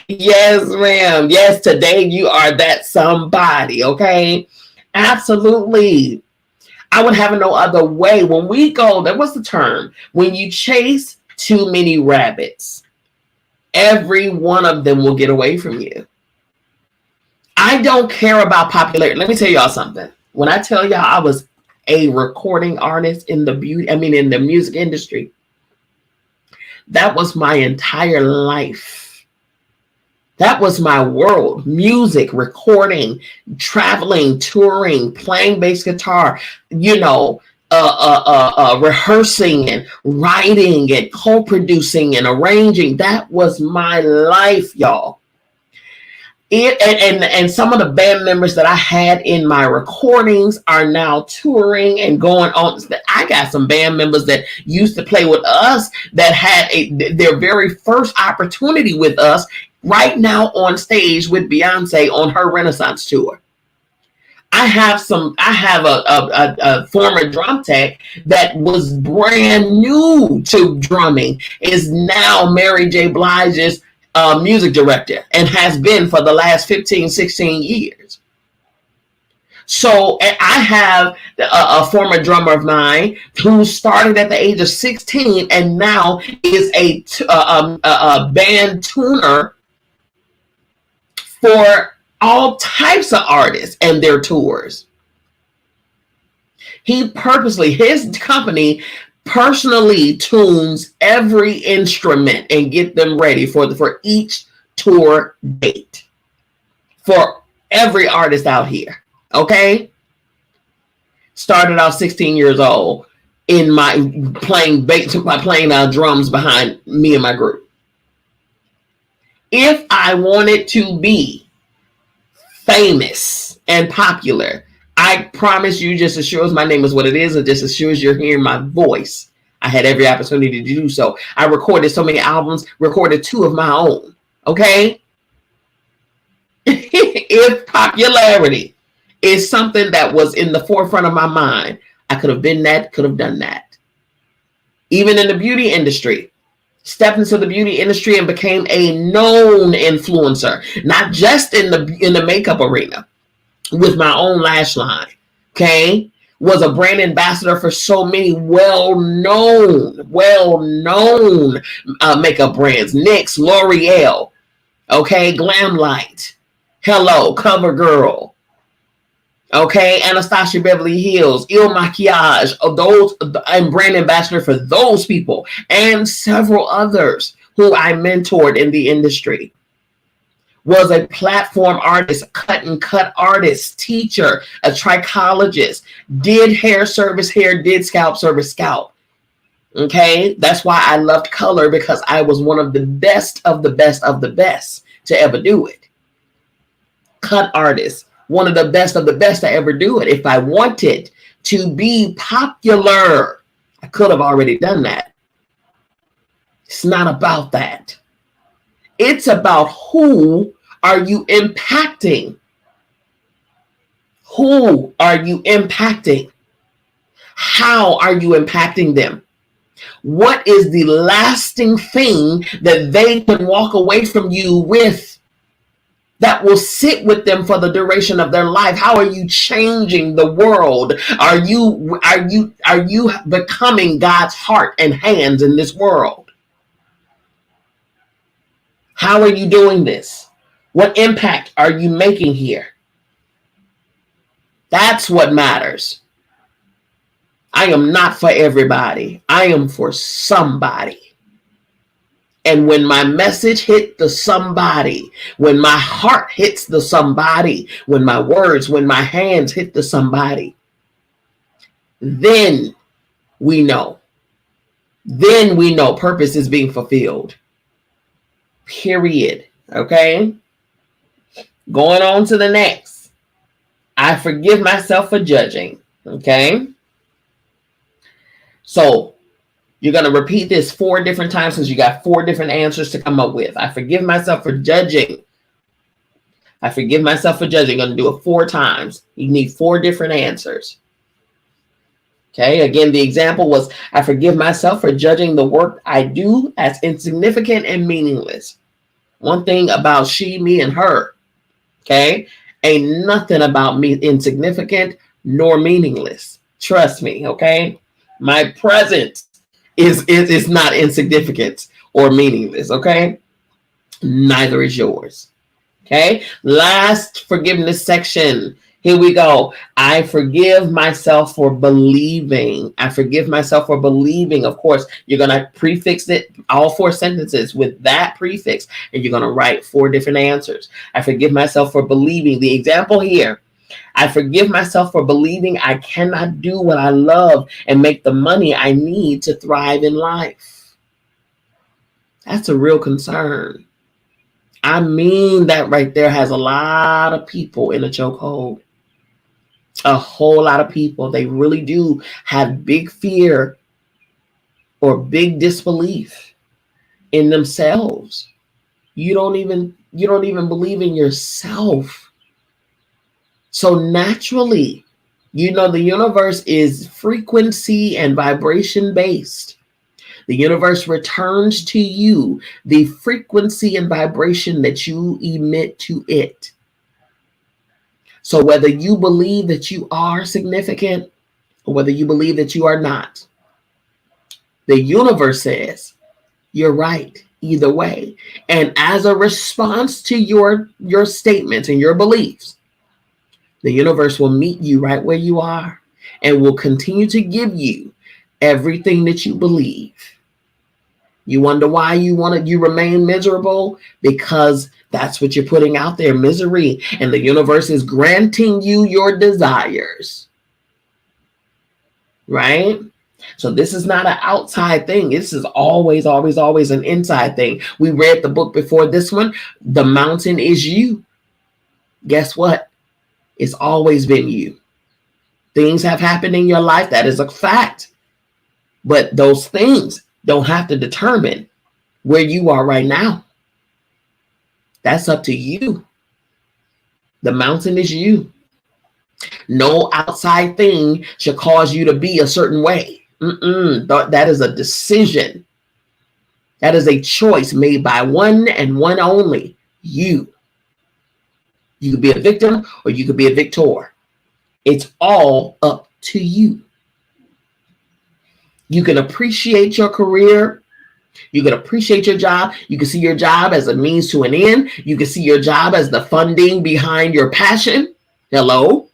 [SPEAKER 1] Yes, ma'am. Yes, today you are that somebody. Okay. Absolutely. I would have it no other way. When we go, that was the term, when you chase too many rabbits, every one of them will get away from you. I don't care about popularity. Let me tell y'all something. When I tell y'all I was a recording artist in the music industry, that was my entire life. That was my world. Music, recording, traveling, touring, playing bass guitar, rehearsing and writing and co-producing and arranging. That was my life, y'all. And some of the band members that I had in my recordings are now touring and going on. I got some band members that used to play with us that had their very first opportunity with us right now on stage with Bianca on her Renaissance tour. I have a former drum tech that was brand new to drumming, is now Mary J. Blige's music director and has been for the last 15, 16 years. So I have a former drummer of mine who started at the age of 16 and now is a band tuner for all types of artists and their tours. His company personally tunes every instrument and get them ready for each tour date for every artist out here. Okay. Started off 16 years old in my playing drums behind me and my group. If I wanted to be famous and popular, I promise you, just as sure as my name is what it is, and just as sure as you're hearing my voice, I had every opportunity to do so. I recorded so many albums, recorded 2 of my own. Okay? If popularity is something that was in the forefront of my mind, I could have been that, could have done that. Even in the beauty industry, stepped into the beauty industry and became a known influencer, not just in the makeup arena, with my own lash line. Okay. Was a brand ambassador for so many well-known makeup brands. NYX, L'Oreal, okay, Glamlight, Hello, CoverGirl, okay, Anastasia Beverly Hills, Il Makiage, I'm brand ambassador for those people and several others who I mentored in the industry. was a platform artist, cut artist, teacher, a trichologist, did hair service hair, did scalp service scalp. Okay, that's why I loved color, because I was one of the best of the best of the best to ever do it. Cut artist, one of the best to ever do it. If I wanted to be popular, I could have already done that. It's not about that. It's about who are you impacting? Who are you impacting? How are you impacting them? What is the lasting thing that they can walk away from you with that will sit with them for the duration of their life? How are you changing the world? Are you becoming God's heart and hands in this world? How are you doing this? What impact are you making here? That's what matters. I am not for everybody. I am for somebody. And when my message hit the somebody, when my heart hits the somebody, when my words, when my hands hit the somebody, then we know. Then we know purpose is being fulfilled. Period. Okay? Going on to the next. I forgive myself for judging. Okay? So you're going to repeat this 4 different times because you got 4 different answers to come up with. I forgive myself for judging. I forgive myself for judging. I'm going to do it 4 times. You need 4 different answers. Okay, again, the example was, I forgive myself for judging the work I do as insignificant and meaningless. One thing about she, me, and her, okay, ain't nothing about me insignificant nor meaningless. Trust me, okay? My presence is not insignificant or meaningless, okay? Neither is yours. Okay, last forgiveness section. Here we go. I forgive myself for believing. I forgive myself for believing. Of course, you're going to prefix it, all 4 sentences with that prefix, and you're going to write 4 different answers. I forgive myself for believing. The example here, I forgive myself for believing I cannot do what I love and make the money I need to thrive in life. That's a real concern. I mean, that right there has a lot of people in a chokehold. A whole lot of people. They really do have big fear or big disbelief in themselves. You don't even believe in yourself. So naturally, you know, the universe is frequency and vibration based. The universe returns to you the frequency and vibration that you emit to it. So whether you believe that you are significant or whether you believe that you are not, the universe says you're right either way. And as a response to your statements and your beliefs, the universe will meet you right where you are and will continue to give you everything that you believe. You wonder why you remain miserable? Because that's what you're putting out there, misery. And the universe is granting you your desires. Right? So this is not an outside thing. This is always, always, always an inside thing. We read the book before this one. The mountain is you. Guess what? It's always been you. Things have happened in your life. That is a fact. But those things don't have to determine where you are right now. That's up to you. The mountain is you. No outside thing should cause you to be a certain way. That is a decision. That is a choice made by one and one only, you. You could be a victim or you could be a victor. It's all up to you. You can appreciate your career. You can appreciate your job. You can see your job as a means to an end. You can see your job as the funding behind your passion. Hello.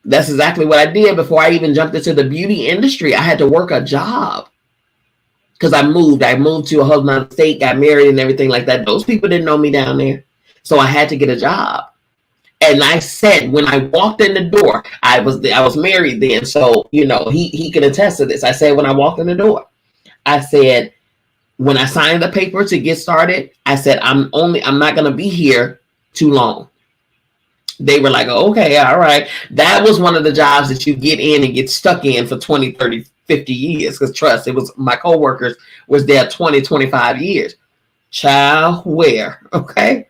[SPEAKER 1] That's exactly what I did before I even jumped into the beauty industry. I had to work a job. because I moved to a whole nother state, got married and everything like that. Those people didn't know me down there. So I had to get a job. And I said, when I walked in the door, I was married then. So, he can attest to this. I said, when I walked in the door, I said, when I signed the paper to get started, I said, I'm not going to be here too long. They were like, okay, all right. That was one of the jobs that you get in and get stuck in for 20, 30, 50 years. Because trust, it was my coworkers was there 20, 25 years. Child, where? Okay.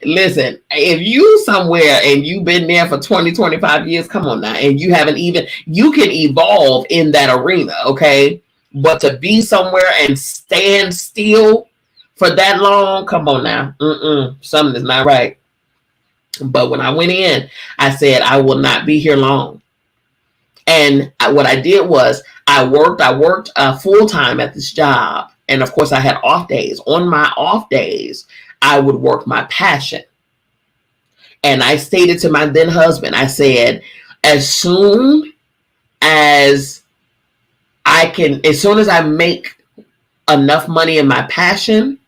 [SPEAKER 1] Listen, if you somewhere and you've been there for 20, 25 years, come on now. And you can evolve in that arena. Okay. But to be somewhere and stand still for that long, come on now. Something is not right. But when I went in, I said, I will not be here long. And what I did was I worked full time at this job. And of course I had off days. On my off days, I would work my passion. And I stated to my then husband, I said, as soon as I make enough money in my passion,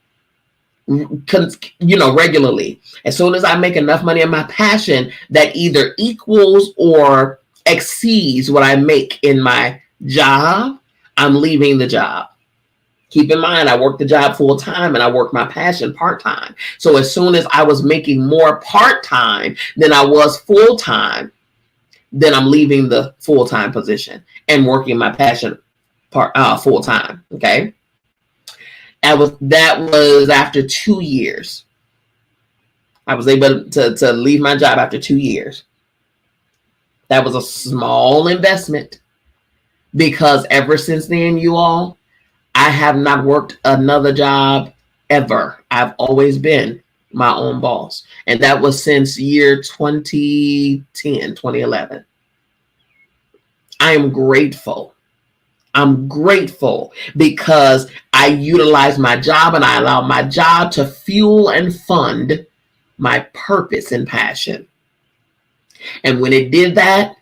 [SPEAKER 1] regularly, as soon as I make enough money in my passion that either equals or exceeds what I make in my job, I'm leaving the job. Keep in mind, I work the job full time and I work my passion part time. So as soon as I was making more part time than I was full time, then I'm leaving the full time position and working my passion full time. Okay. That was after 2 years. I was able to leave my job after 2 years. That was a small investment because ever since then, you all, I have not worked another job ever. I've always been my own boss. And that was since year 2011. I am grateful. I'm grateful because I utilize my job and I allow my job to fuel and fund my purpose and passion. And when it did that,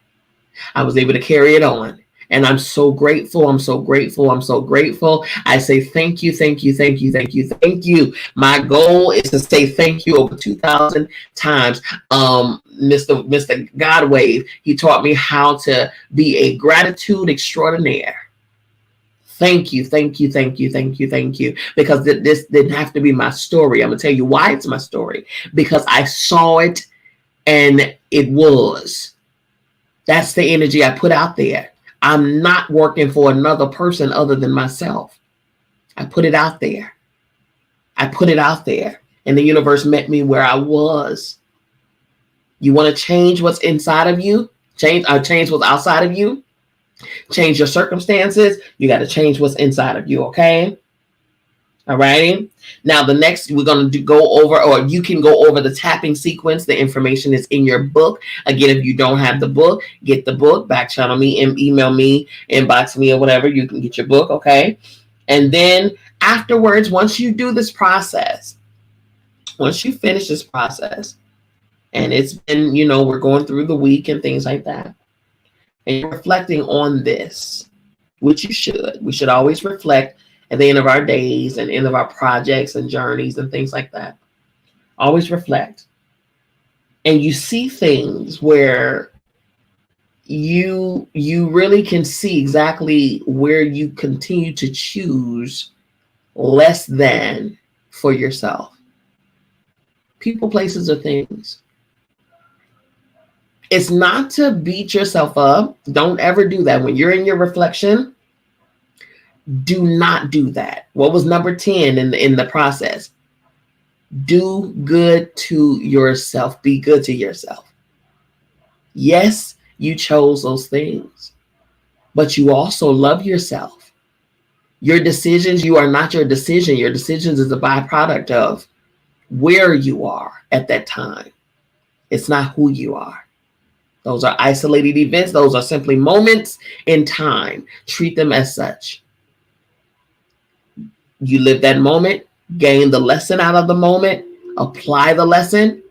[SPEAKER 1] I was able to carry it on. And I'm so grateful. I'm so grateful. I'm so grateful. I say thank you, thank you, thank you, thank you, thank you. My goal is to say thank you over 2,000 times. Mr. Godwave, he taught me how to be a gratitude extraordinaire. Thank you, thank you, thank you, thank you, thank you. Because this didn't have to be my story. I'm going to tell you why it's my story. Because I saw it and it was. That's the energy I put out there. I'm not working for another person other than myself. I put it out there. I put it out there. And the universe met me where I was. You want to change what's inside of you? Change what's outside of you? Change your circumstances. You got to change what's inside of you, okay? All righty. Now, the next we're going to go over, or you can go over the tapping sequence. The information is in your book. Again, if you don't have the book, get the book, back channel me, email me, inbox me, or whatever. You can get your book, okay? And then afterwards, once you do this process, once you finish this process, and it's been, we're going through the week and things like that, and you're reflecting on this, which you should. We should always reflect at the end of our days and end of our projects and journeys and things like that. Always reflect. And you see things where you really can see exactly where you continue to choose less than for yourself. People, places, or things. It's not to beat yourself up. Don't ever do that. When you're in your reflection, do not do that. What was number 10 in the process? Do good to yourself. Be good to yourself. Yes, you chose those things, but you also love yourself. Your decisions, you are not your decision. Your decisions is a byproduct of where you are at that time. It's not who you are. Those are isolated events. Those are simply moments in time. Treat them as such. You live that moment, gain the lesson out of the moment, apply the lesson,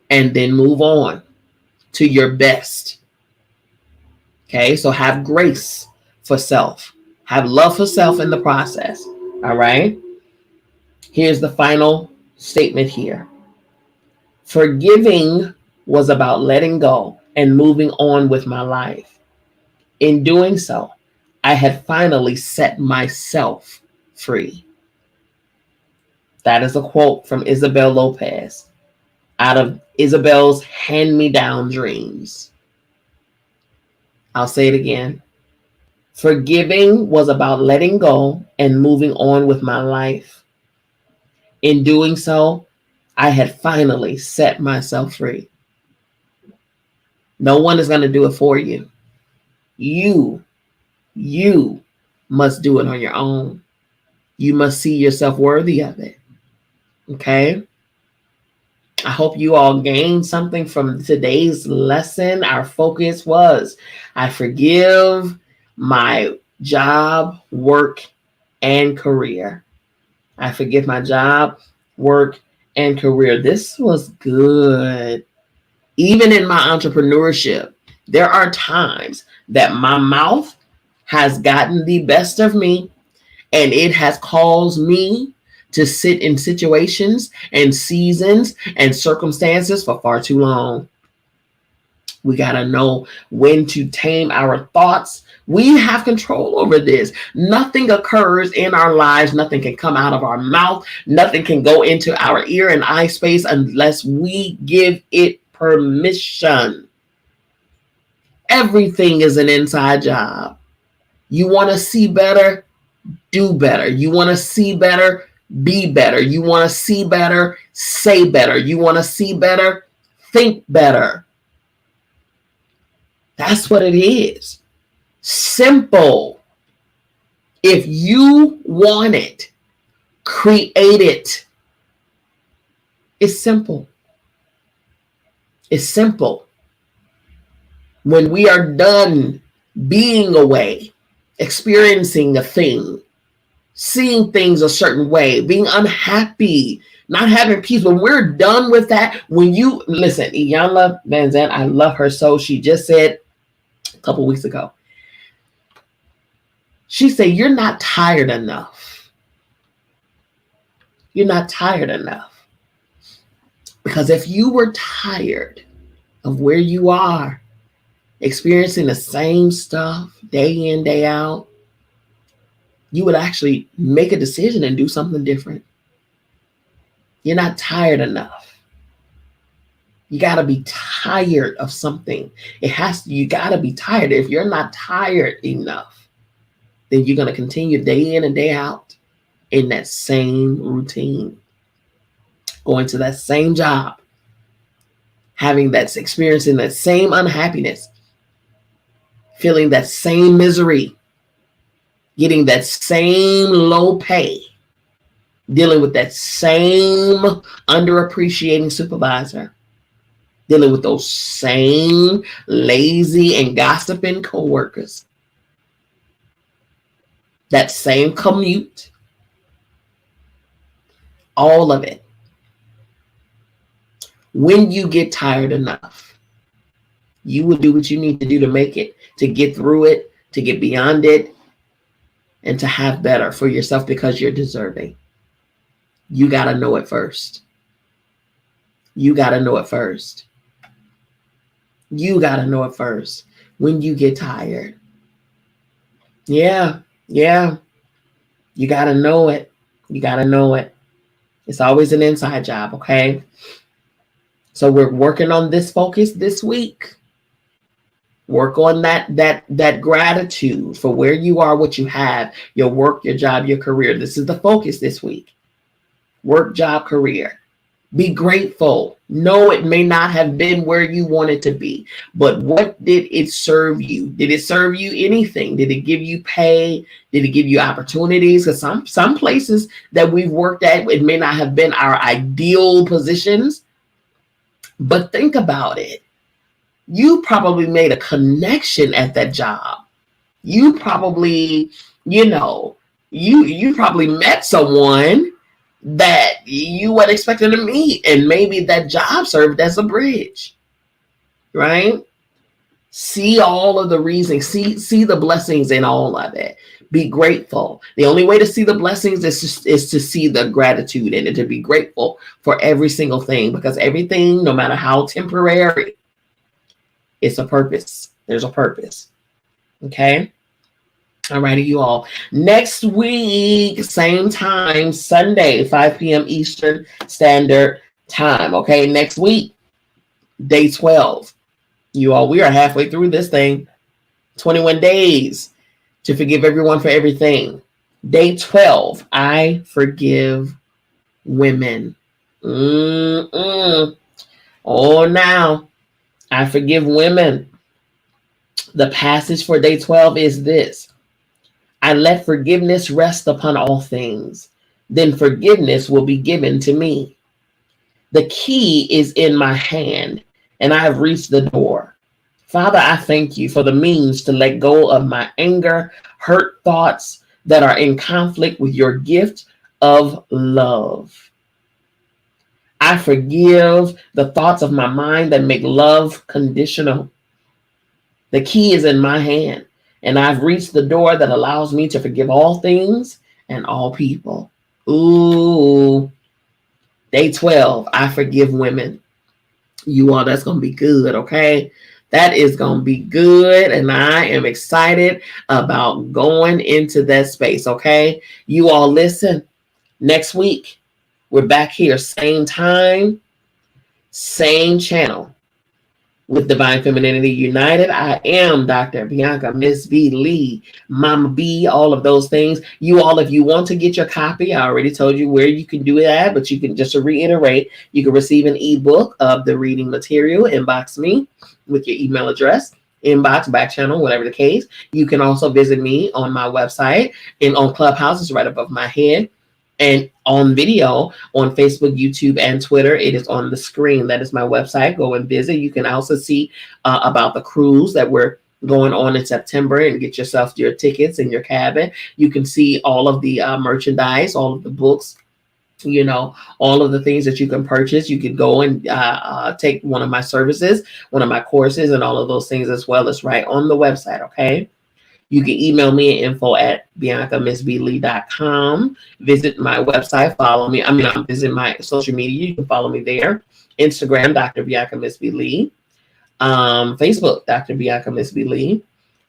[SPEAKER 1] and then move on to your best. Okay, so have grace for self. Have love for self in the process. All right. Here's the final statement here. Forgiving was about letting go and moving on with my life. In doing so, I had finally set myself free. That is a quote from Isabel Lopez out of Isabel's Hand-Me-Down Dreams. I'll say it again. Forgiving was about letting go and moving on with my life. In doing so, I had finally set myself free. No one is going to do it for you. You must do it on your own. You must see yourself worthy of it. Okay? I hope you all gained something from today's lesson. Our focus was, I forgive my job, work, and career. I forgive my job, work, and career. This was good. Even in my entrepreneurship, there are times that my mouth has gotten the best of me, and it has caused me to sit in situations and seasons and circumstances for far too long. We got to know when to tame our thoughts. We have control over this. Nothing occurs in our lives. Nothing can come out of our mouth. Nothing can go into our ear and eye space unless we give it permission. Everything is an inside job. You want to see better? Do better. You want to see better? Be better. You want to see better? Say better. You want to see better? Think better. That's what it is. Simple. If you want it, create it. It's simple. It's simple. When we are done being away, experiencing a thing, seeing things a certain way, being unhappy, not having peace, when we're done with that, when you, listen, Iyanla Vanzant, I love her so. She just said a couple weeks ago, she said, you're not tired enough. You're not tired enough. Because if you were tired of where you are, experiencing the same stuff day in, day out, you would actually make a decision and do something different. You're not tired enough. You got to be tired of something. You got to be tired. If you're not tired enough, then you're going to continue day in and day out in that same routine, going to that same job, experiencing that same unhappiness, feeling that same misery, getting that same low pay, dealing with that same underappreciating supervisor, dealing with those same lazy and gossiping coworkers, that same commute, all of it. When you get tired enough, you will do what you need to do to make it, to get through it, to get beyond it, and to have better for yourself because you're deserving. You got to know it first. You got to know it first. You got to know it first when you get tired. Yeah. You got to know it. You got to know it. It's always an inside job, okay? So we're working on this focus this week. Work on that gratitude for where you are, what you have, your work, your job, your career. This is the focus this week. Work, job, career. Be grateful. No, it may not have been where you wanted to be, but what did it serve you? Did it serve you anything? Did it give you pay? Did it give you opportunities? Because some places that we've worked at, it may not have been our ideal positions, but think about it. You probably made a connection at that job. You probably, you probably met someone that you weren't expecting to meet, and maybe that job served as a bridge, right? See all of the reasons, see the blessings in all of it. Be grateful. The only way to see the blessings is to see the gratitude in it, to be grateful for every single thing, because everything, no matter how temporary, it's a purpose. There's a purpose. Okay. All righty, you all. Next week, same time, Sunday, 5 p.m. Eastern Standard Time. Okay. Next week, day 12. You all, we are halfway through this thing. 21 days to forgive everyone for everything. Day 12, I forgive women. Oh, now I forgive women. The passage for day 12 is this: I let forgiveness rest upon all things. Then forgiveness will be given to me. The key is in my hand, and I have reached the door. Father, I thank you for the means to let go of my anger, hurt thoughts that are in conflict with your gift of love. I forgive the thoughts of my mind that make love conditional. The key is in my hand, and I've reached the door that allows me to forgive all things and all people. Ooh. Day 12, I forgive women. You all, that's going to be good, okay? That is going to be good, and I am excited about going into that space, okay? You all listen, next week, we're back here, same time, same channel with Divine Femininity United. I am Dr. Bianca, Miss B. Lee, Mama B, all of those things. You all, if you want to get your copy, I already told you where you can do it at, but you can, just to reiterate, you can receive an ebook of the reading material. Inbox me with your email address, inbox, back channel, whatever the case. You can also visit me on my website and on Clubhouse. It's right above my head. And on video on Facebook, YouTube, and Twitter, it is on the screen. That is my website. Go and visit. You can also see about the cruise that we're going on in September and get yourself your tickets and your cabin. You can see all of the merchandise, all of the books, you know, all of the things that you can purchase. You can go and take one of my services, one of my courses, and all of those things as well. It's right on the website, okay? You can email me at info@biancamissblee.com. Visit my website, follow me. Visit my social media. You can follow me there. Instagram, Dr. Bianca Miss B. Lee. Facebook, Dr. Bianca Miss B. Lee.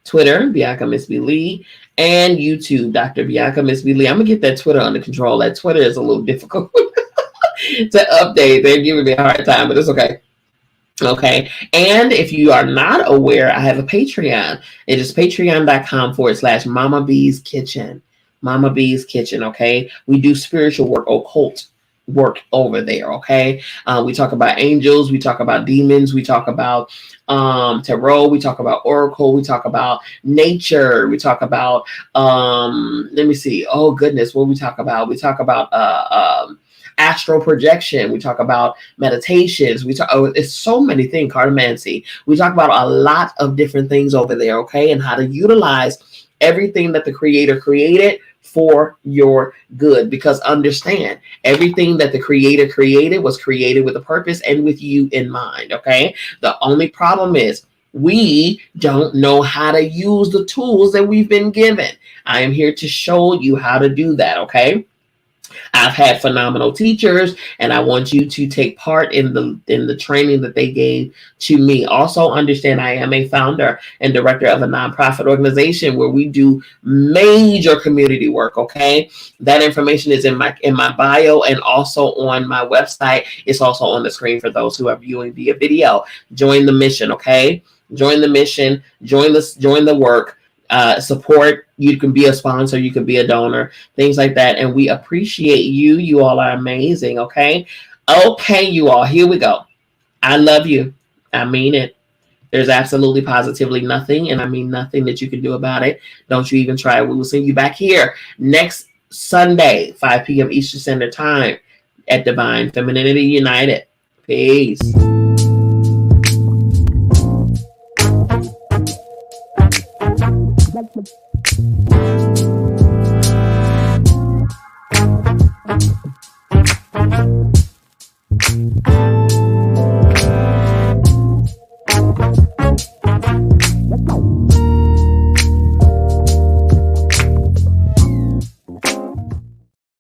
[SPEAKER 1] Twitter, Bianca Miss B. Lee. And YouTube, Dr. Bianca Miss B. Lee. I'm going to get that Twitter under control. That Twitter is a little difficult to update. They're giving me a hard time, but it's okay. Okay. And if you are not aware, I have a Patreon. It is patreon.com/Mama B's Kitchen. Mama B's Kitchen. Okay. We do spiritual work, occult work over there. Okay. We talk about angels. We talk about demons. We talk about tarot. We talk about oracle. We talk about nature. We talk about, let me see. Oh, goodness. What we talk about? We talk about, astral projection. We talk about meditations. We talk, it's so many things, cartomancy. We talk about a lot of different things over there, okay? And how to utilize everything that the Creator created for your good. Because understand, everything that the Creator created was created with a purpose and with you in mind, okay? The only problem is we don't know how to use the tools that we've been given. I am here to show you how to do that, okay? I've had phenomenal teachers, and I want you to take part in the training that they gave to me. Also understand I am a founder and director of a nonprofit organization where we do major community work, okay? That information is in my bio and also on my website. It's also on the screen for those who are viewing via video. Join the mission, okay? Join the mission, join the work. Support. You can be a sponsor, you can be a donor, things like that. And we appreciate you. You all are amazing. Okay. Okay, you all, here we go. I love you. I mean it. There's absolutely positively nothing, and I mean nothing that you can do about it. Don't you even try. We will see you back here next Sunday, 5 p.m. Eastern Standard Time at Divine Femininity United. Peace.